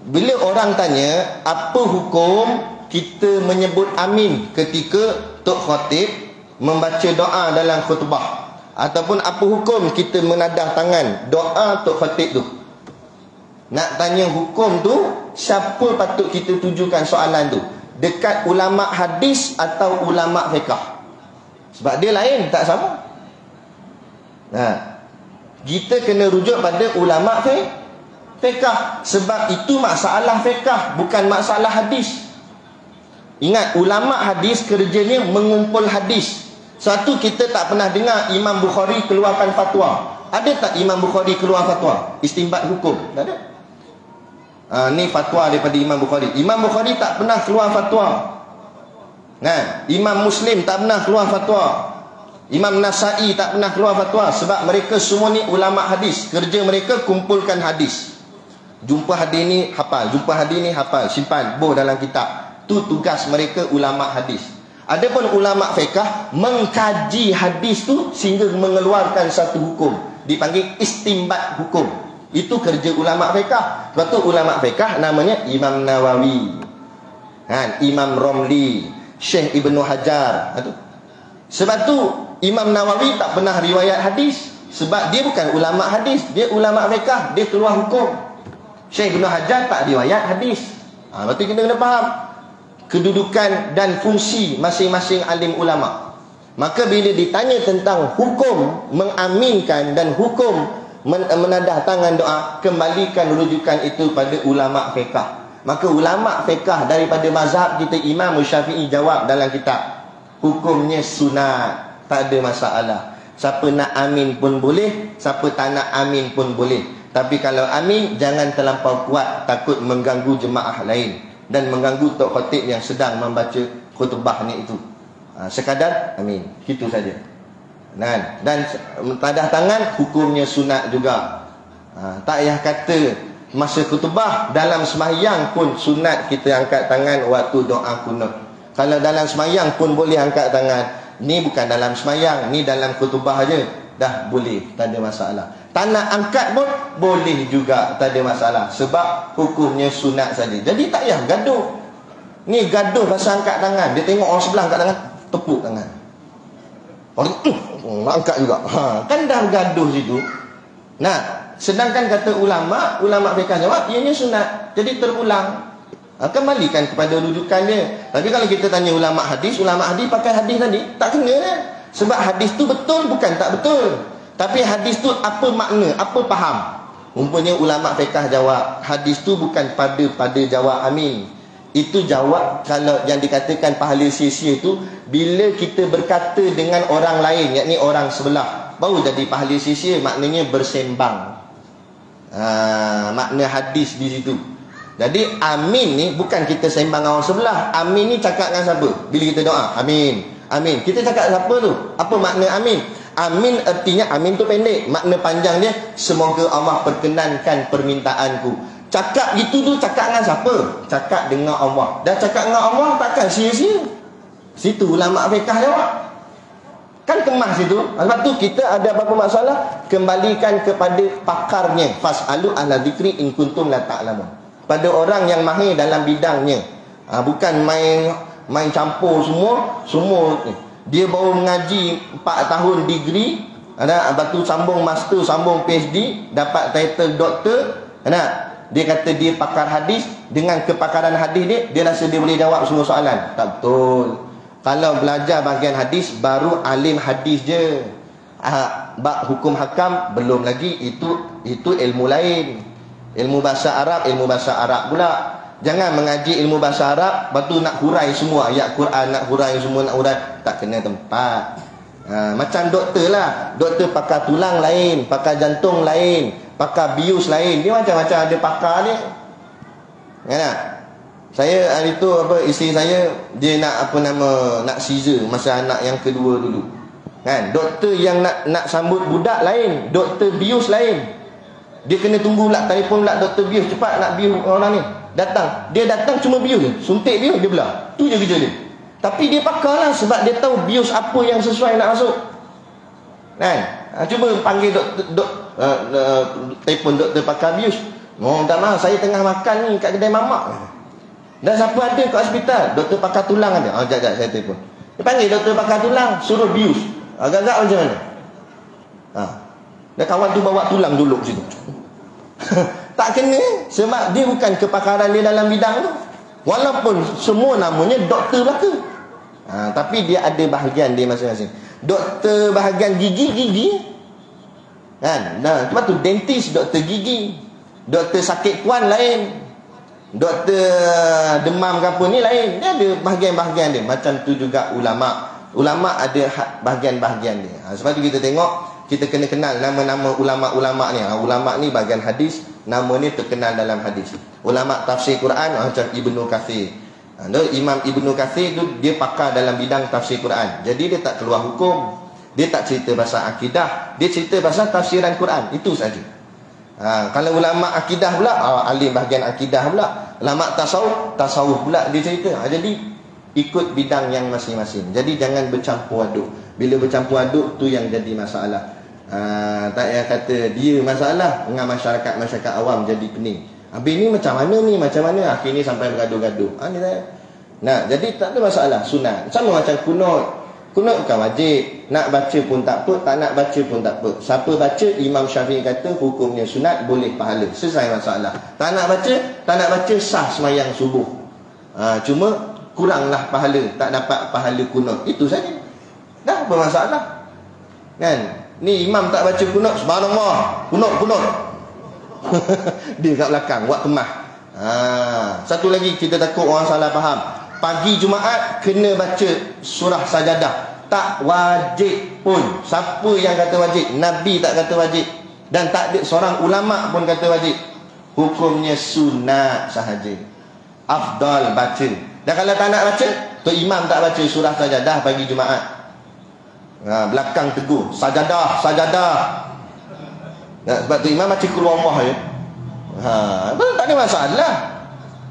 Bila orang tanya, apa hukum kita menyebut amin ketika Tok Khatib membaca doa dalam khutbah? Ataupun apa hukum kita menadah tangan doa Tok Khatib tu? Nak tanya hukum tu, siapa patut kita tujukan soalan tu? Dekat ulama hadis atau ulama fiqh? Sebab dia lain, tak sama. Kita kena rujuk pada ulama fiqh. Sebab itu masalah fiqh, bukan masalah hadis. Ingat, ulama hadis kerjanya mengumpul hadis. Satu, kita tak pernah dengar Imam Bukhari keluarkan fatwa. Ada tak Imam Bukhari keluar fatwa? Istinbat hukum? Tak ada. Ni fatwa daripada Imam Bukhari. Imam Bukhari tak pernah keluar fatwa. Imam Muslim tak pernah keluar fatwa. Imam Nasa'i tak pernah keluar fatwa. Sebab mereka semua ni ulama hadis. Kerja mereka kumpulkan hadis. Jumpa hadis ni hafal, jumpa hadis ni hafal, simpan boh dalam kitab. Tu tugas mereka ulama hadis. Adapun ulama fiqh mengkaji hadis tu sehingga mengeluarkan satu hukum, dipanggil istinbat hukum. Itu kerja ulama fiqh. Sebab tu ulama fiqh namanya Imam Nawawi, Imam Romli, Syekh Ibnu Hajar. Sebab tu Imam Nawawi tak pernah riwayat hadis. Sebab dia bukan ulama hadis, dia ulama fiqh, dia keluar hukum. Syekh Ibnu Hajar tak riwayat hadis. Lepas tu kita kena faham kedudukan dan fungsi masing-masing alim ulama. Maka bila ditanya tentang hukum mengaminkan dan hukum menadah tangan doa, kembalikan rujukan itu pada ulama fiqh. Maka ulama fiqh daripada mazhab kita Imam Syafi'i jawab dalam kitab, hukumnya sunat, tak ada masalah. Siapa nak amin pun boleh, siapa tak nak amin pun boleh. Tapi kalau amin, jangan terlampau kuat, takut mengganggu jemaah lain dan mengganggu Tok Khatib yang sedang membaca khutbah ni itu. Sekadar amin, itu saja. Dan tadah tangan hukumnya sunat juga. Tak payah kata masa khutbah, dalam sembahyang pun sunat kita angkat tangan waktu doa kunut. Kalau dalam sembahyang pun boleh angkat tangan. Ni bukan dalam sembahyang, ni dalam khutbah aja dah boleh, tak ada masalah. Tak nak angkat pun boleh juga, tak ada masalah. Sebab hukumnya sunat saja. Jadi tak payah gaduh. Ni gaduh pasal angkat tangan. Dia tengok orang sebelah angkat tangan, tepuk tangan. Orang nak angkat juga. Kan dah gaduh situ. Sedangkan kata ulama fiqh jawab, ianya sunat. Jadi terulang. Kembalikan kepada rujukan dia. Tapi kalau kita tanya ulama hadis pakai hadis tadi, tak kena kan? Sebab hadis tu betul bukan tak betul. Tapi hadis tu apa makna, apa faham? Umpamanya ulama fiqh jawab, hadis tu bukan pada jawab amin. Itu jawab kalau yang dikatakan pahala sia-sia itu bila kita berkata dengan orang lain, yakni orang sebelah, baru jadi pahala sia-sia, maknanya bersembang. Makna hadis di situ. Jadi amin ni bukan kita sembang orang sebelah. Amin ni cakap dengan siapa? Bila kita doa, amin, amin. Kita cakap siapa tu? Apa makna amin? Amin artinya, amin tu pendek. Makna panjang dia, semoga Allah perkenankan permintaanku. Cakap gitu tu cakap dengan siapa? Cakap dengan Allah. Dah cakap dengan Allah, takkan sia-sia. Situ ulama fiqh jawab. Kan kemas situ. Sebab tu kita ada apa-apa masalah, kembalikan kepada pakarnya. Fas'alu ahla dzikri in kuntum la ta'lamun. Pada orang yang mahir dalam bidangnya. Bukan main campur semua ni. Dia baru mengaji 4 tahun degree, lepas tu sambung master, sambung PhD, dapat title doktor. Dia kata dia pakar hadis. Dengan kepakaran hadis dia rasa dia boleh jawab semua soalan. Tak betul. Kalau belajar bahagian hadis, baru alim hadis je. Bab hukum hakam belum lagi. Itu ilmu lain. Ilmu bahasa Arab pula. Jangan mengaji ilmu bahasa Arab, lepas tu nak hurai semua ayat Quran, nak hurai semua, nak hurai. Tak kena tempat. Macam doktor lah. Doktor pakar tulang lain, pakar jantung lain, Pakar bius lain. Dia macam-macam ada pakar dia. Kan tak? Saya hari tu isteri saya dia nak nak Caesar masa anak yang kedua dulu. Kan? Doktor yang nak sambut budak lain, doktor bius lain. Dia kena tunggu pula telefon pula doktor bius, cepat nak bius orang ni. Datang. Dia datang cuma bius je. Suntik bius dia belah. Tu je kerja dia. Tapi dia pakar lah sebab dia tahu bius apa yang sesuai nak masuk. Kan? Cuba panggil telefon doktor pakar bius. Minta maaf saya tengah makan ni kat kedai mamak. Dan siapa ada kat hospital? Doktor pakar tulang ada. Sekejap saya telefon. Dia panggil doktor pakar tulang, suruh bius. Agak-agak macam mana? Dan kawan tu bawa tulang dulu situ. Tak kena sebab dia bukan kepakaran dia dalam bidang tu. Walaupun semua namanya doktor belaka. Tapi dia ada bahagian dia masing-masing. Doktor bahagian gigi. Kan? Nah, sebab tu dentist doktor gigi. Doktor sakit puan lain. Doktor demam ke apa ni lain. Dia ada bahagian-bahagian dia. Macam tu juga ulama. Ulama ada bahagian-bahagian dia. Sebab tu kita tengok, kita kena kenal nama-nama ulama-ulama ni. Ulama ni bahagian hadis, nama ni terkenal dalam hadis. Ulama tafsir Quran macam Ibnu Katsir. Imam Ibnu Katsir tu dia pakar dalam bidang tafsir Quran. Jadi dia tak keluar hukum. Dia tak cerita pasal akidah, dia cerita pasal tafsiran Quran. Itu saja. Kalau ulama akidah pula, alim bahagian akidah pula. Ulama tasawuf pula dia cerita. Jadi ikut bidang yang masing-masing. Jadi jangan bercampur aduk. Bila bercampur aduk tu yang jadi masalah. Tak payah kata dia masalah dengan masyarakat awam jadi pening. Habis ni macam mana ni? Macam mana? Akhirnya sampai bergaduh-gaduh. Nah, jadi tak ada masalah. Sunat. Sama macam kunut. Kunut bukan wajib. Nak baca pun tak apa, tak nak baca pun tak apa. Siapa baca, Imam Syafi'i kata hukumnya sunat, boleh pahala. Selesai masalah. Tak nak baca sah semayang subuh. Cuma kuranglah pahala, tak dapat pahala kunut. Itu saja. Dah bermasalah. Kan? Ni imam tak baca kunut, subhanallah. Kunut. Dia kat belakang buat kemah. Satu lagi kita takut orang salah faham. Pagi Jumaat kena baca surah Sajadah. Tak wajib pun. Siapa yang kata wajib? Nabi tak kata wajib. Dan tak ada seorang ulama pun kata wajib. Hukumnya sunat sahaja. Afdal baca. Dan kalau tak nak baca, tu imam tak baca surah Sajadah pagi Jumaat. Belakang tegur, Sajadah. Sebab tu imam baca Qul Huwallahu je. Tak ada masalah.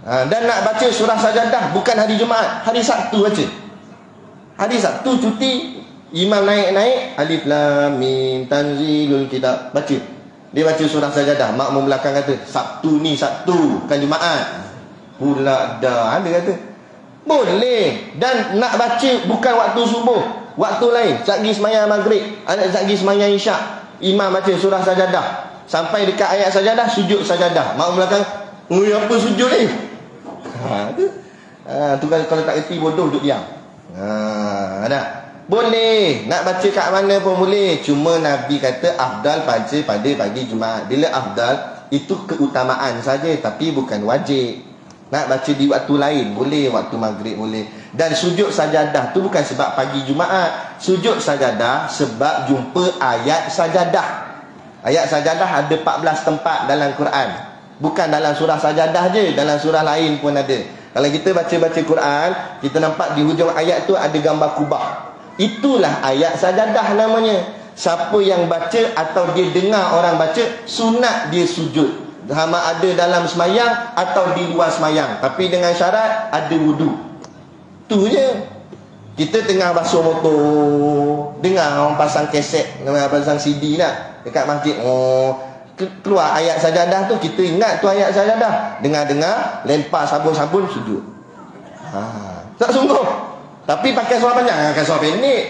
Dan nak baca surah Sajadah bukan hari Jumaat, hari Sabtu baca. Hari Sabtu cuti, imam naik Alif Lam Mim Tanzilul Kitab, baca. Dia baca surah Sajadah. Makmum belakang kata Sabtu ni Sabtu, bukan Jumaat. Pula dah ada kata boleh. Dan nak baca bukan waktu subuh, waktu lain. Sagi semayang maghrib, sagi semayang isyak, imam baca surah Sajadah. Sampai dekat ayat Sajadah, sujud Sajadah. Makmum belakang, apa sujud ni? Tu kalau tak erti bodoh duduk diam. Ada. Boleh. Nak baca kat mana pun boleh. Cuma Nabi kata afdal baca pada pagi Jumaat. Bila afdal, itu keutamaan saja, tapi bukan wajib. Nak baca di waktu lain boleh, waktu maghrib boleh. Dan sujud sajadah tu bukan sebab pagi Jumaat. Sujud sajadah sebab jumpa ayat sajadah. Ayat sajadah ada 14 tempat dalam Quran. Bukan dalam surah Sajadah je, dalam surah lain pun ada. Kalau kita baca-baca Quran, kita nampak di hujung ayat tu ada gambar kubah. Itulah ayat Sajadah namanya. Siapa yang baca atau dia dengar orang baca, sunat dia sujud. Sama ada dalam semayang atau di luar semayang, tapi dengan syarat ada wudu. Tu je. Kita tengah basuh motor, dengar orang pasang kaset, pasang CD nak dekat masjid. Keluar ayat Sajadah tu, kita ingat tu ayat Sajadah. Dengar-dengar, lempar sabun-sabun, sujud. Tak sungguh. Tapi pakai seluar panjang, pakai seluar pendek.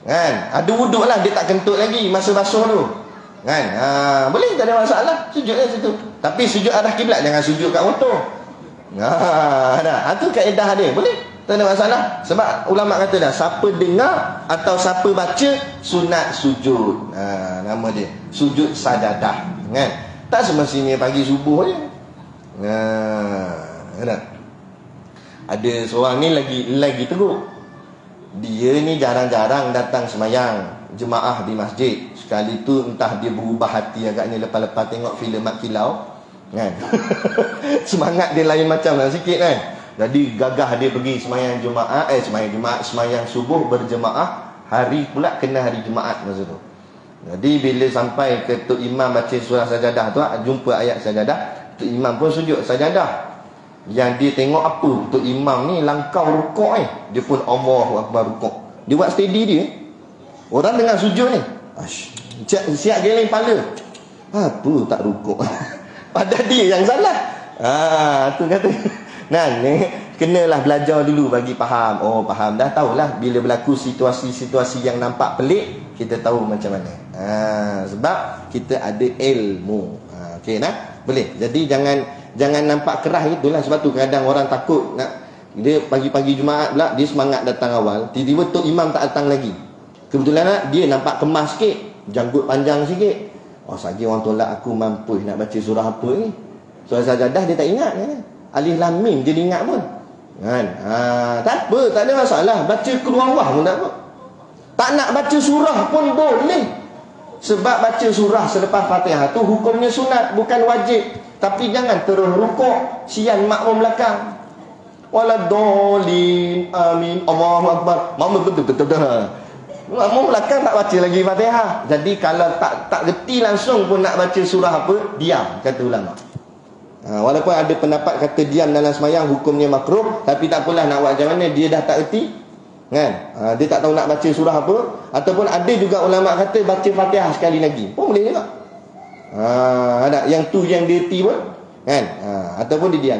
Kan? Ada wuduk lah, dia tak kentut lagi masa basuh tu. Kan? Boleh, tak ada masalah. Sujud lah situ. Tapi sujud arah kiblat, jangan sujud kat motor. Itu kaedah dia. Boleh, tak ada masalah. Sebab ulama kata dah, siapa dengar atau siapa baca, sunat sujud. Nama dia sujud Sajadah. Kan? Tak semestinya pagi subuh je. Ada seorang ni lagi teruk. Dia ni jarang-jarang datang semayang. jemaah di masjid. Sekali tu entah dia berubah hati agaknya lepas-lepas tengok filem Mat Kilau kan. Semangat dia lain macam lah sikit kan. Jadi gagah dia pergi semayang semayang subuh berjemaah. Hari pula kena hari Jumaat masa tu. Jadi bila sampai ke Tok Imam baca surah sajadah tu, jumpa ayat sajadah, Tok Imam pun sujud sajadah. Yang dia tengok apa, Tok Imam ni langkau rukuk dia pun Allahu Akbar rukuk. Dia buat steady dia. Orang tengah sujud ni, siap geleng kepala. Apa tak rukuk? Padahal dia yang salah. Tu kata. Nah, ni kenalah belajar dulu bagi faham. Oh, faham dah, tahulah bila berlaku situasi-situasi yang nampak pelik, kita tahu macam mana. Sebab kita ada ilmu. Okey nah. Boleh. Jadi jangan nampak kerah itulah. Sebab tu kadang orang takut nak dia pagi-pagi Jumaat pula dia semangat datang awal, tiba-tiba Tok Imam tak datang lagi. Kebetulan dia nampak kemas sikit, janggut panjang sikit. Oh, sagi orang tolak aku mampu nak baca surah apa ni. Surah sajadah dia tak ingat kan. Alif lam mim dia ingat pun. Kan? Tak apa, tak ada masalah. Baca keluar Allah pun tak apa. Tak nak baca surah pun boleh. Sebab baca surah selepas Fatihah tu hukumnya sunat, bukan wajib. Tapi jangan terus rukuk, sian makmum belakang. Waladolin, amin, Allahu Akbar. Makmum betul-betul dah. Makmum belakang tak baca lagi Fatihah. Jadi kalau tak reti langsung pun nak baca surah apa, diam, kata ulama. Walaupun ada pendapat kata diam dalam semayang hukumnya makruh, tapi tak apalah, nak buat macam mana, dia dah tak reti kan. Dia tak tahu nak baca surah apa. Ataupun ada juga ulama kata baca Fatihah sekali lagi pun boleh juga. Ada yang tu yang dia reti pun kan. Ataupun dia diam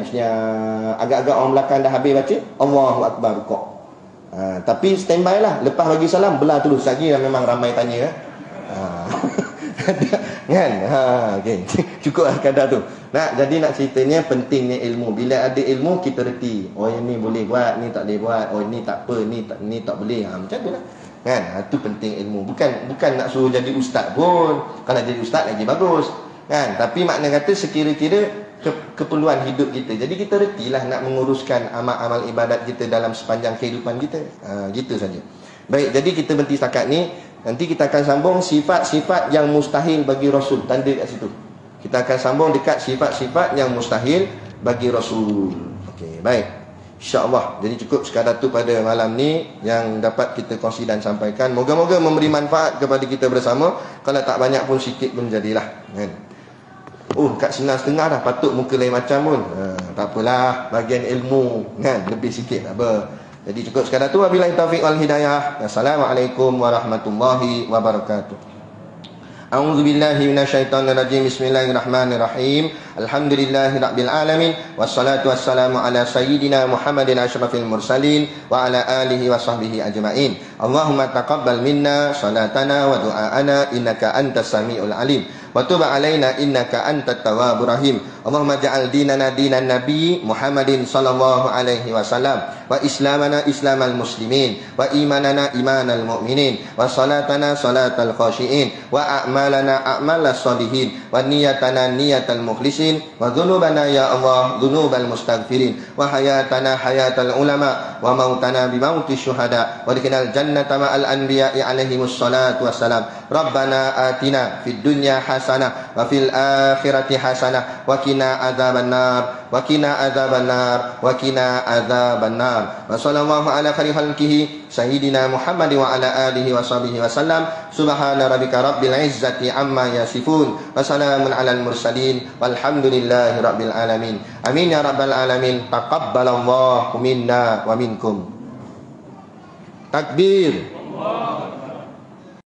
agak-agak orang belakang dah habis baca Allahu Akbar rukuk. Tapi standby lah, lepas bagi salam belah terus lagi. Memang ramai tanya kan. Okay. Cukup lah kadar tu. Jadi nak ceritanya pentingnya ilmu. Bila ada ilmu kita reti, oh yang ni boleh buat, ni tak boleh buat, oh ni tak apa, ni tak boleh. Macam tu lah kan. Itu penting ilmu. Bukan nak suruh jadi ustaz pun. Kalau jadi ustaz lagi bagus kan. Tapi makna kata sekira-kira keperluan hidup kita. Jadi kita retilah nak menguruskan amal-amal ibadat kita dalam sepanjang kehidupan kita. Gitu saja. Baik, jadi kita berhenti setakat ni. Nanti kita akan sambung sifat-sifat yang mustahil bagi Rasul. Tanda kat situ. Kita akan sambung dekat sifat-sifat yang mustahil bagi Rasul. Okey, baik. InsyaAllah. Jadi cukup sekadar tu pada malam ni yang dapat kita kongsi dan sampaikan. Moga-moga memberi manfaat kepada kita bersama. Kalau tak banyak pun sikit pun jadilah kan. Kat 9.30 dah, patut muka lain macam pun. Tak apalah, bagian ilmu kan, lebih sikit tak apa. Jadi cukup sekadar tu. Wabillahi taufiq wal hidayah. Assalamualaikum warahmatullahi wabarakatuh. A'udzu billahi minasyaitonir rajim. Bismillahirrahmanirrahim. Alhamdulillahi rabbil alamin. Wassalatu wassalamu ala sayyidina Muhammadin asyrafil mursalin wa ala alihi wa sahbihi ajmain. Allahumma taqabbal minna salatana wa du'aana innaka antas samiul alim. Wa tub alaina innaka antat tawwabur rahim. Allahumma ja'al dinana dinan nabi Muhammadin sallallahu alaihi wasallam wa islamana islamal muslimin wa imanana imanal mu'minin wa salatana salatal khashiin wa a'malana a'malas salihin wa niyatana niyatal mukhlisin wa dhunubana ya Allah dhunubal mustaghfirin wa hayatana hayatal ulama wa mautana bi mautis syuhada wa dikinal jannata ma'al anbiya'i alaihimus salatu wassalam. Rabbana atina fid dunya hasanah wa fil akhirati hasanah wa qina adzaban nar wa qina adzaban nar wa qina adzaban nar. Wa sallallahu ala khairi khalqihi sayyidina Muhammad wa ala alihi wa sahbihi wa sallam. Subhana rabbika rabbil izzati amma yasifun wa salamun alal mursalin walhamdulillahi rabbil alamin. Amin ya rabbal alamin. Taqabbalallahu minna wa minkum. Takbir.